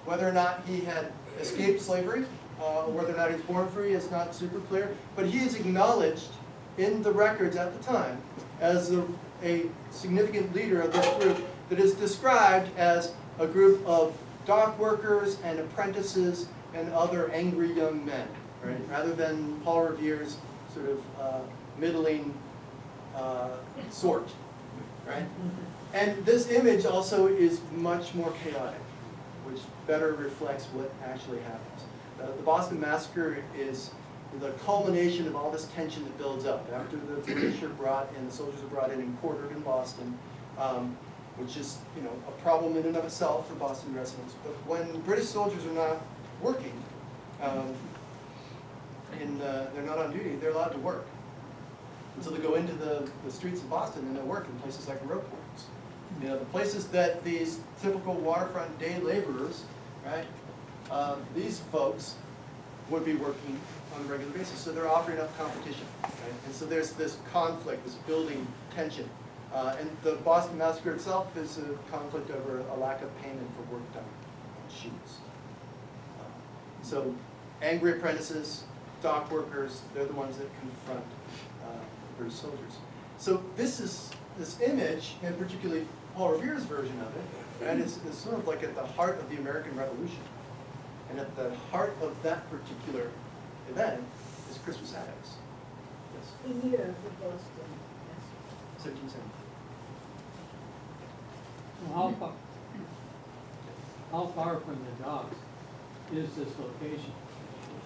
Whether or not he had escaped slavery, or whether or not he was born free is not super clear, but he is acknowledged in the records at the time as a significant leader of this group that is described as a group of dock workers and apprentices and other angry young men, right? Rather than Paul Revere's sort of middling sort, right? And this image also is much more chaotic, which better reflects what actually happens. The Boston Massacre is the culmination of all this tension that builds up after the British are brought in, the soldiers are brought in and quartered in Boston, which is, you know, a problem in and of itself for Boston residents. But when British soldiers are not working, they're not on duty, they're allowed to work. And so they go into the streets of Boston and they work in places like rope works. You know, the places that these typical waterfront day laborers, right, these folks would be working on a regular basis. So they're offering up competition, right? And so there's this conflict, this building tension. And the Boston Massacre itself is a conflict over a lack of payment for work done on shoes. So angry apprentices, dock workers, they're the ones that confront British soldiers. So this image, and particularly Paul Revere's version of it, and it's sort of like at the heart of the American Revolution. And at the heart of that particular event is Crispus Attucks. Yes. The year of the Boston. 1770. Well, how far from the docks is this location?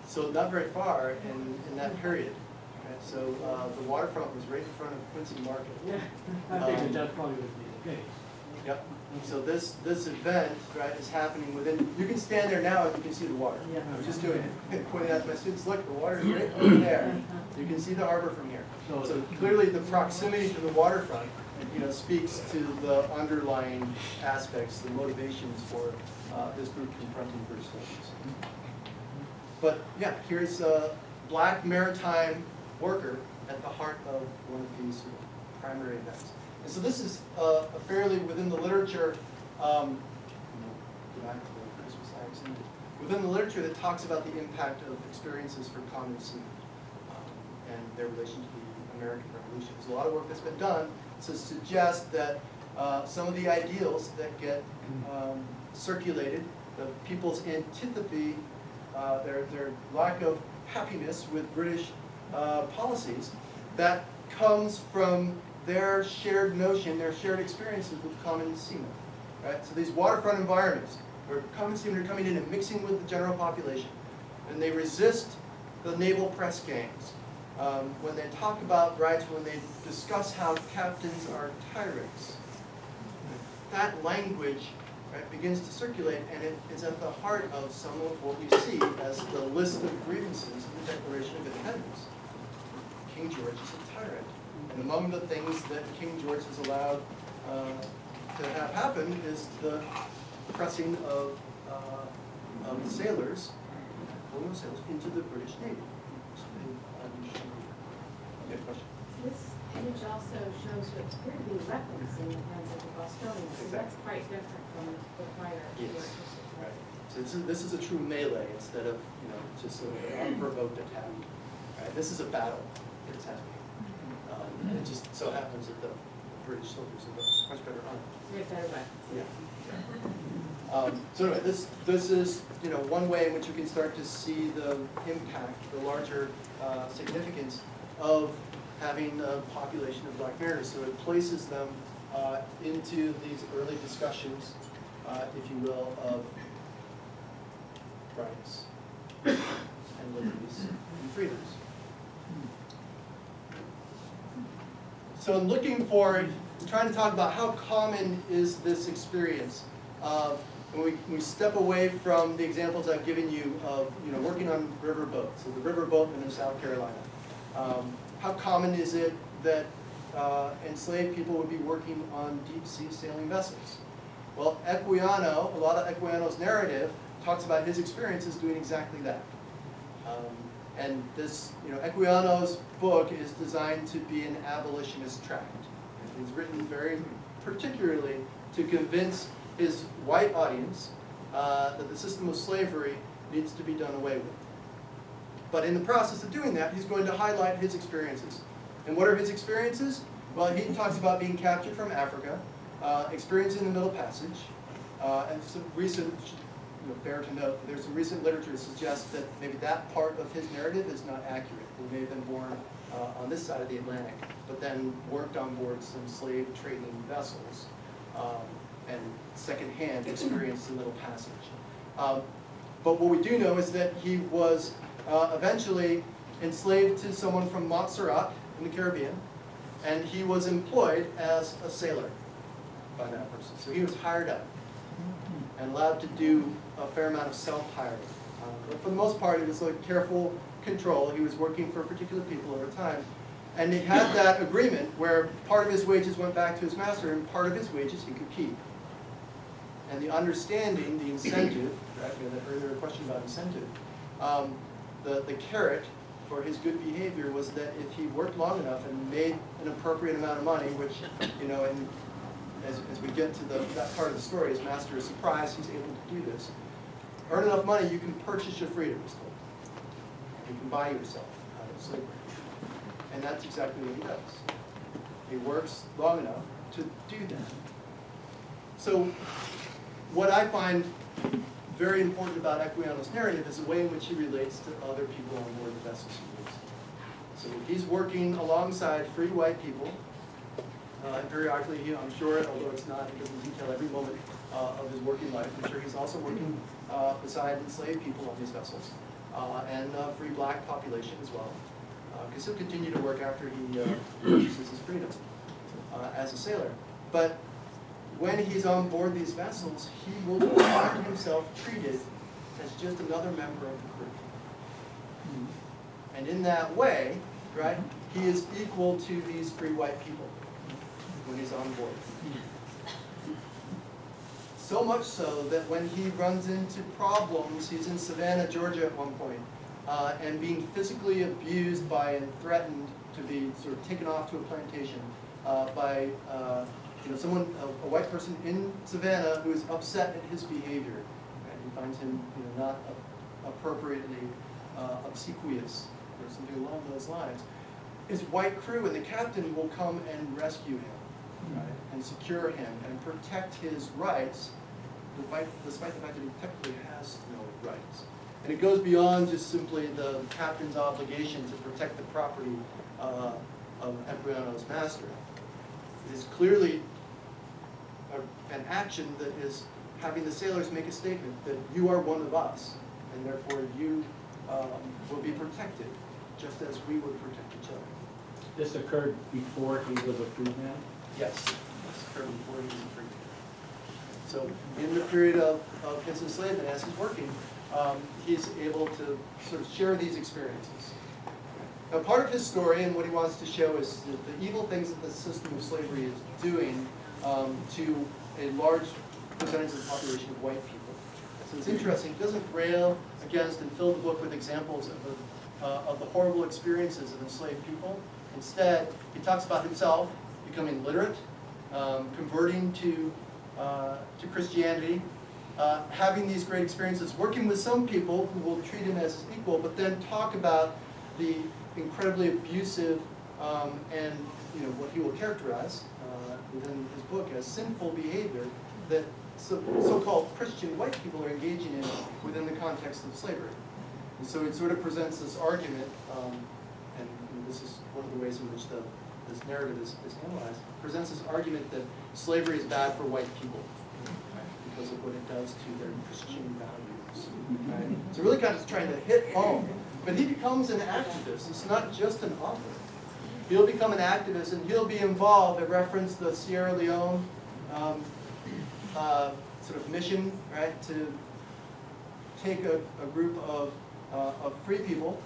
So not very far in that period. Right? So the waterfront was right in front of Quincy Market. I figured that probably would be the case. Yep. So this event, right, is happening within, you can stand there now and you can see the water. Yeah. I was just doing it, pointing out to my students, look, the water is right over there. You can see the harbor from here. So clearly the proximity to the waterfront, you know, speaks to the underlying aspects, the motivations for this group confronting British soldiers. But yeah, here's a black maritime worker at the heart of one of these sort of primary events. And so this is a fairly, within the literature, within the literature that talks about the impact of experiences for common seamen and their relation to the American Revolution. There's a lot of work that's been done to suggest that some of the ideals that get circulated, the people's antipathy, their lack of happiness with British policies, that comes from their shared notion, their shared experiences with common seamen. Right? So these waterfront environments where common seamen are coming in and mixing with the general population, and they resist the naval press gangs. When they talk about rights, when they discuss how captains are tyrants, that language, right, begins to circulate, and it is at the heart of some of what we see as the list of grievances in the Declaration of Independence. King George is a tyrant. And among the things that King George has allowed to have happen is the pressing of sailors, colonial sailors, into the British Navy. You have a question? This image also shows what appear to be weapons in the hands of the Bostonians, so that's quite different from the prior Yes. work. Right. So this is a true melee instead of, you know, just an unprovoked attack. Right? This is a battle that's happening. It just so happens that the British soldiers have much better armor. We have better weapons. Yeah. So anyway, this is, you know, one way in which you can start to see the impact, the larger significance of having a population of black mariners. So it places them into these early discussions, if you will, of rights and liberties and freedoms. So in looking for, trying to talk about how common is this experience, when we step away from the examples I've given you of working on river boats, so the river boatmen of South Carolina, how common is it that enslaved people would be working on deep sea sailing vessels? Well, Equiano, a lot of Equiano's narrative talks about his experiences doing exactly that. And this, Equiano's book is designed to be an abolitionist tract. It's written very particularly to convince his white audience that the system of slavery needs to be done away with. But in the process of doing that, he's going to highlight his experiences. And what are his experiences? Well, he talks about being captured from Africa, experiencing the Middle Passage, and some recent, fair to note, there's some recent literature that suggests that maybe that part of his narrative is not accurate. He may have been born on this side of the Atlantic, but then worked on board some slave trading vessels, and secondhand experienced the Middle Passage. But what we do know is that he was eventually enslaved to someone from Montserrat in the Caribbean, and he was employed as a sailor by that person. So he was hired up and allowed to do a fair amount of self-hiring. But for the most part, it was like careful control. He was working for particular people over time. And he had that agreement where part of his wages went back to his master and part of his wages he could keep. And the understanding, the incentive, right, we had that earlier question about incentive, the carrot for his good behavior was that if he worked long enough and made an appropriate amount of money, which, and as we get to that part of the story, his master is surprised he's able to do this. Earn enough money, you can purchase your freedom, he's told. You can buy yourself out of slavery. And that's exactly what he does. He works long enough to do that. So what I find very important about Equiano's narrative is the way in which he relates to other people on board the vessels he lives. So he's working alongside free white people. Periodically, I'm sure, although it's not, it doesn't detail every moment of his working life, I'm sure he's also working beside enslaved people on these vessels, and free black population as well, because he'll continue to work after he purchases his freedom as a sailor. But when he's on board these vessels, he will find himself treated as just another member of the crew. And in that way, right, he is equal to these free white people when he's on board. So much so that when he runs into problems, he's in Savannah, Georgia at one point, and being physically abused by and threatened to be sort of taken off to a plantation by someone, a white person in Savannah who is upset at his behavior. And he finds him not appropriately obsequious or something along those lines. His white crew and the captain will come and rescue him, right, and secure him and protect his rights, despite the fact that he technically has no rights. And it goes beyond just simply the captain's obligation to protect the property of Equiano's master. It is clearly an action that is having the sailors make a statement that you are one of us, and therefore you will be protected, just as we would protect each other. This occurred before he was a free man? Yes, this occurred before he was a free man. So in the period of his enslavement, as he's working, he's able to sort of share these experiences. Now, part of his story and what he wants to show is the evil things that the system of slavery is doing to a large percentage of the population of white people. So it's interesting, he doesn't rail against and fill the book with examples of the horrible experiences of enslaved people. Instead, he talks about himself becoming literate, converting to Christianity, having these great experiences, working with some people who will treat him as his equal, but then talk about the incredibly abusive and what he will characterize within his book as sinful behavior that so-called Christian white people are engaging in within the context of slavery. And so it sort of presents this argument, and this is one of the ways in which this narrative is analyzed, presents this argument that slavery is bad for white people, right, because of what it does to their Christian values. Right? So really kind of trying to hit home. But he becomes an activist. It's not just an author. he'll become an activist and he'll be involved. I referenced the Sierra Leone sort of mission, right, to take a group of free people,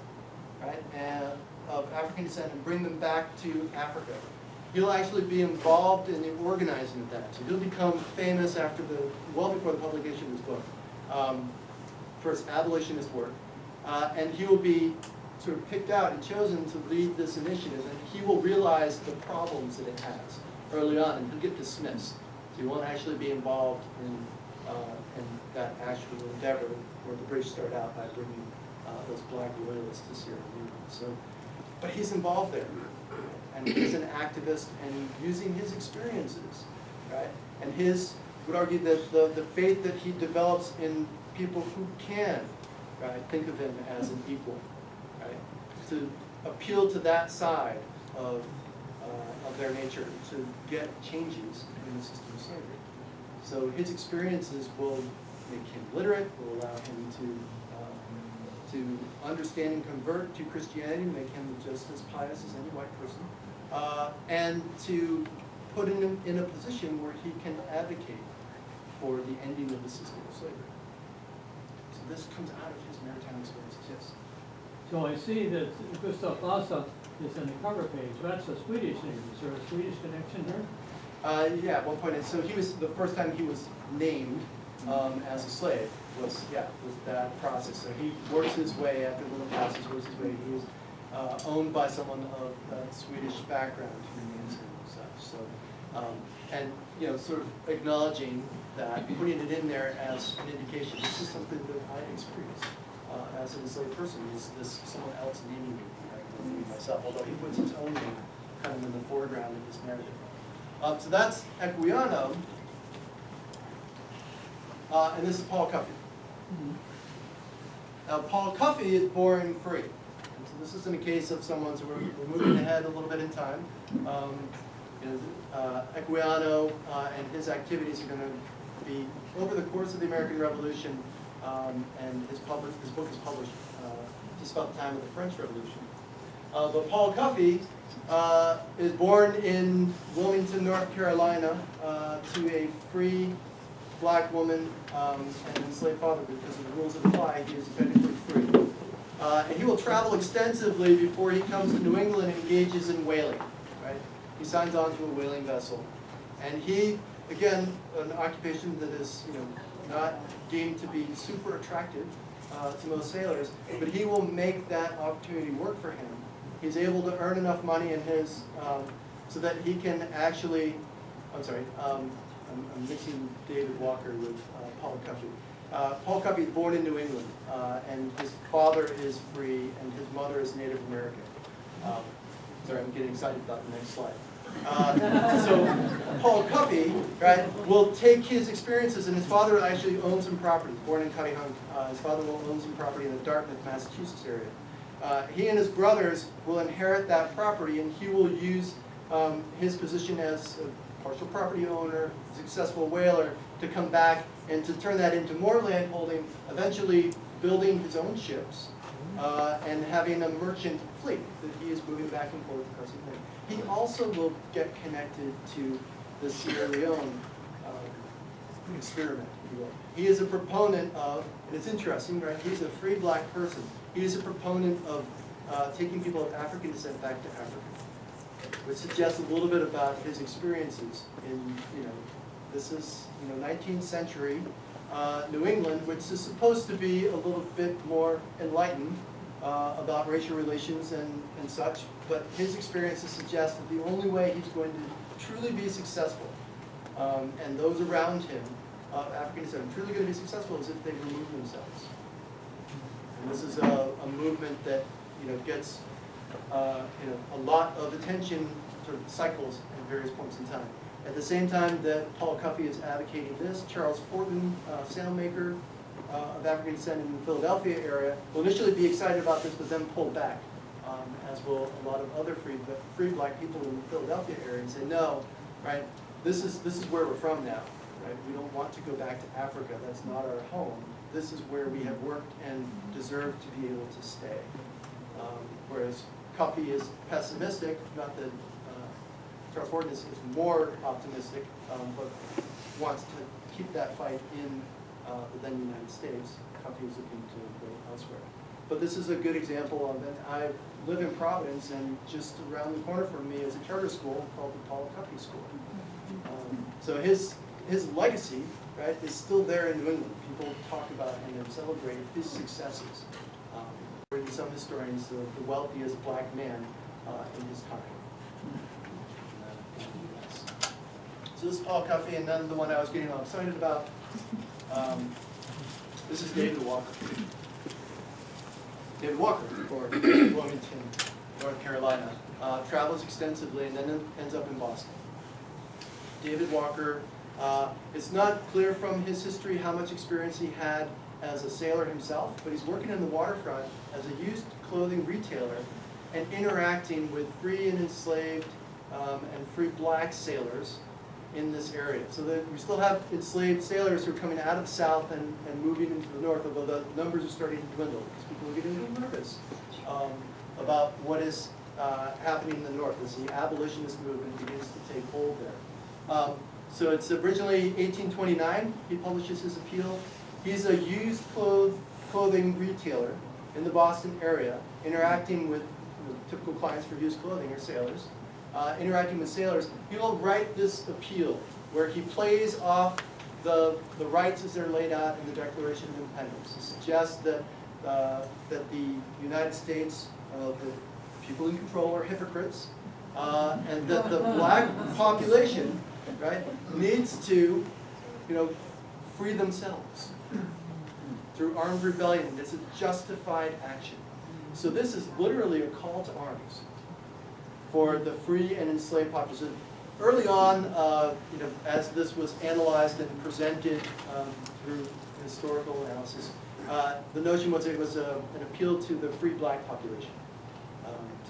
right, and of African descent and bring them back to Africa. He'll actually be involved in the organizing of that. So he'll become famous after well before the publication of his book, for his abolitionist work. And he will be sort of picked out and chosen to lead this initiative, and he will realize the problems that it has early on, and he'll get dismissed. So he won't actually be involved in that actual endeavor where the British start out by bringing those black loyalists to Sierra Leone. So, but he's involved there, and he's an activist and using his experiences, right? And would argue that the faith that he develops in people who can, right, think of him as an equal, right, to appeal to that side of their nature to get changes in the system of slavery. So his experiences will make him literate, will allow him to understand and convert to Christianity, make him just as pious as any white person, and to put him in a position where he can advocate for the ending of the system of slavery. So this comes out of his maritime experiences, yes. So I see that Gustav Vasa is on the cover page. That's a Swedish name. Is there a Swedish connection here? Yeah, at one point, so he was, the first time he was named as a slave was that process. So he works his way, after a little process, works his way. He was owned by someone of Swedish background who names him and such. So, and you know, sort of acknowledging that, putting it in there as an indication, this is something that I experienced as an enslaved person. Is this someone else naming me, rather than me myself? Although he puts his own name kind of in the foreground of this narrative. So that's Equiano, and this is Paul Cuffey. Now, Paul Cuffey is born free. And so this isn't a case of someone, so we're moving ahead a little bit in time. Equiano and his activities are going to be over the course of the American Revolution, and his book is published just about the time of the French Revolution. But Paul Cuffey is born in Wilmington, North Carolina, to a free black woman and an enslaved father. Because of the rules that apply, he is technically free. And he will travel extensively before he comes to New England and engages in whaling. Right? He signs on to a whaling vessel. And he, again, an occupation that is not deemed to be super attractive to most sailors, but he will make that opportunity work for him. He's able to earn enough money in his, so that he can actually, I'm mixing David Walker with Paul Cuffey. Paul Cuffey is born in New England, and his father is free, and his mother is Native American. Sorry, I'm getting excited about the next slide. So Paul Cuffey, right, will take his experiences, and his father actually owns some property, born in Cuttyhunk. His father will own some property in the Dartmouth, Massachusetts area. He and his brothers will inherit that property, and he will use his position as a partial property owner, successful whaler, to come back and to turn that into more land holding, eventually building his own ships and having a merchant fleet that he is moving back and forth across the Atlantic. He also will get connected to the Sierra Leone experiment, if you will. He is a proponent of, and it's interesting, right? He's a free black person. He is a proponent of taking people of African descent back to Africa, which suggests a little bit about his experiences in, this is, 19th century New England, which is supposed to be a little bit more enlightened about racial relations and such, but his experiences suggest that the only way he's going to truly be successful, and those around him, African descent, truly going to be successful, is if they remove themselves. And this is a movement that gets a lot of attention, sort of cycles at various points in time. At the same time that Paul Cuffey is advocating this, Charles Fortin, sailmaker of African descent in the Philadelphia area, will initially be excited about this, but then pull back, as will a lot of other free black people in the Philadelphia area, and say, no, right, this is where we're from now, right? We don't want to go back to Africa. That's not our home. This is where we have worked and deserve to be able to stay. Whereas Cuffey is pessimistic, not that Charles Ford is more optimistic, but wants to keep that fight in the then United States. Cuffey is looking to go elsewhere. But this is a good example of it. I live in Providence, and just around the corner from me is a charter school called the Paul Cuffey School. So his legacy, right, is still there in New England. People talk about him and celebrate his successes. According to some historians, the wealthiest black man in his time. So this is Paul Cuffey, and then the one I was getting all excited about. This is David Walker. David Walker, for Wilmington, North Carolina, travels extensively and then ends up in Boston. David Walker, it's not clear from his history how much experience he had as a sailor himself, but he's working in the waterfront as a used clothing retailer and interacting with free and enslaved and free black sailors in this area. So that we still have enslaved sailors who are coming out of the South and moving into the North, although the numbers are starting to dwindle because people are getting a little nervous about what is happening in the North as the abolitionist movement begins to take hold there. So it's originally 1829, he publishes his appeal. He's a used clothing retailer in the Boston area, interacting with typical clients for used clothing or sailors. Interacting with sailors, he will write this appeal where he plays off the rights as they're laid out in the Declaration of Independence. He suggests that the United States, the people in control are hypocrites, and that the black population, right, needs to, free themselves through armed rebellion. It's a justified action. So this is literally a call to arms for the free and enslaved population. Early on, as this was analyzed and presented through historical analysis, the notion was it was an appeal to the free black population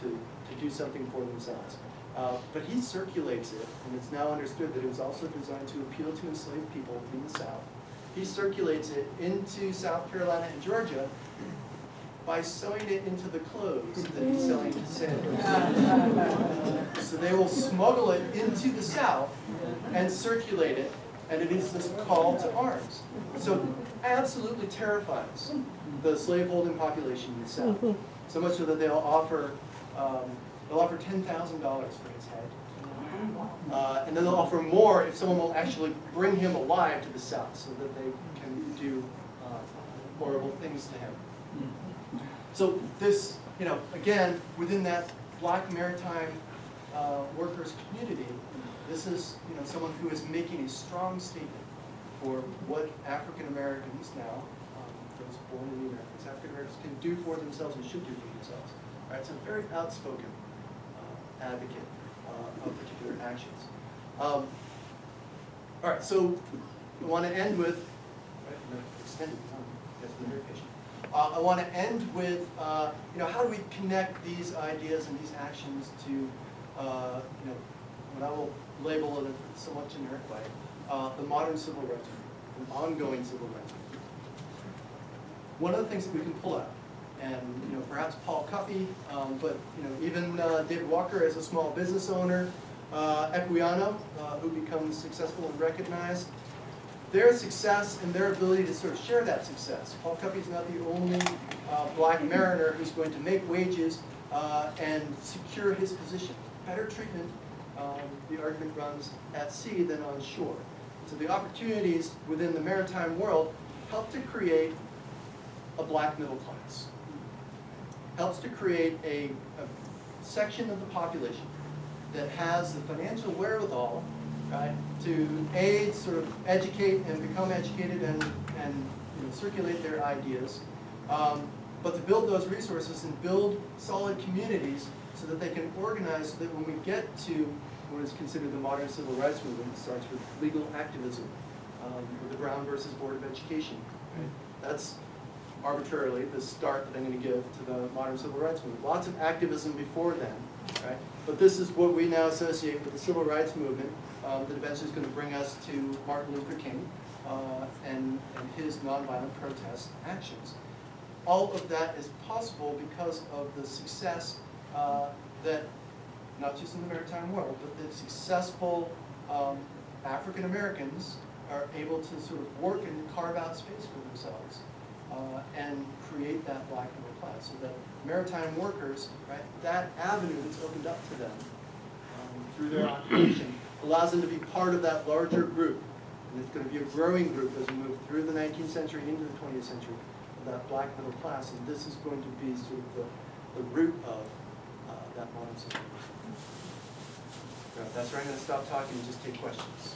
to do something for themselves. But he circulates it, and it's now understood that it was also designed to appeal to enslaved people in the South. He circulates it into South Carolina and Georgia by sewing it into the clothes that he's selling to sailors. So they will smuggle it into the South and circulate it, and it is this call to arms. So absolutely terrifies the slaveholding population in the South. So much so that they'll offer $10,000 for his head. And then they'll offer more if someone will actually bring him alive to the South so that they can do horrible things to him. So this, again, within that black maritime workers community, this is, someone who is making a strong statement for what African Americans now, those born in the Americas, African Americans can do for themselves and should do for themselves. Right? It's a very outspoken advocate of particular actions. All right, so I want to end with, extended time, that's been very patient. I want to end with, how do we connect these ideas and these actions to, what I will label in a somewhat generic way, the modern civil rights movement, an ongoing civil rights movement. One of the things that we can pull out, and perhaps Paul Cuffey, but even David Walker as a small business owner, Equiano, who becomes successful and recognized, their success and their ability to sort of share that success. Paul Cuffey is not the only black mariner who's going to make wages and secure his position. Better treatment, the argument runs, at sea than on shore. So the opportunities within the maritime world help to create a black middle class. Helps to create a section of the population that has the financial wherewithal, right, to aid, sort of educate and become educated and circulate their ideas, but to build those resources and build solid communities so that they can organize so that when we get to what is considered the modern civil rights movement, it starts with legal activism, with the Brown versus Board of Education. Right? That's arbitrarily the start that I'm going to give to the modern civil rights movement. Lots of activism before then, right? But this is what we now associate with the civil rights movement that eventually is going to bring us to Martin Luther King and his nonviolent protest actions. All of that is possible because of the success that, not just in the maritime world, but that successful African Americans are able to sort of work and carve out space for themselves and create that black middle class. So that maritime workers, right, that avenue that's opened up to them through their occupation allows them to be part of that larger group. And it's going to be a growing group as we move through the 19th century into the 20th century, of that black middle class. And this is going to be sort of the root of that modern society. That's where I'm going to stop talking and just take questions.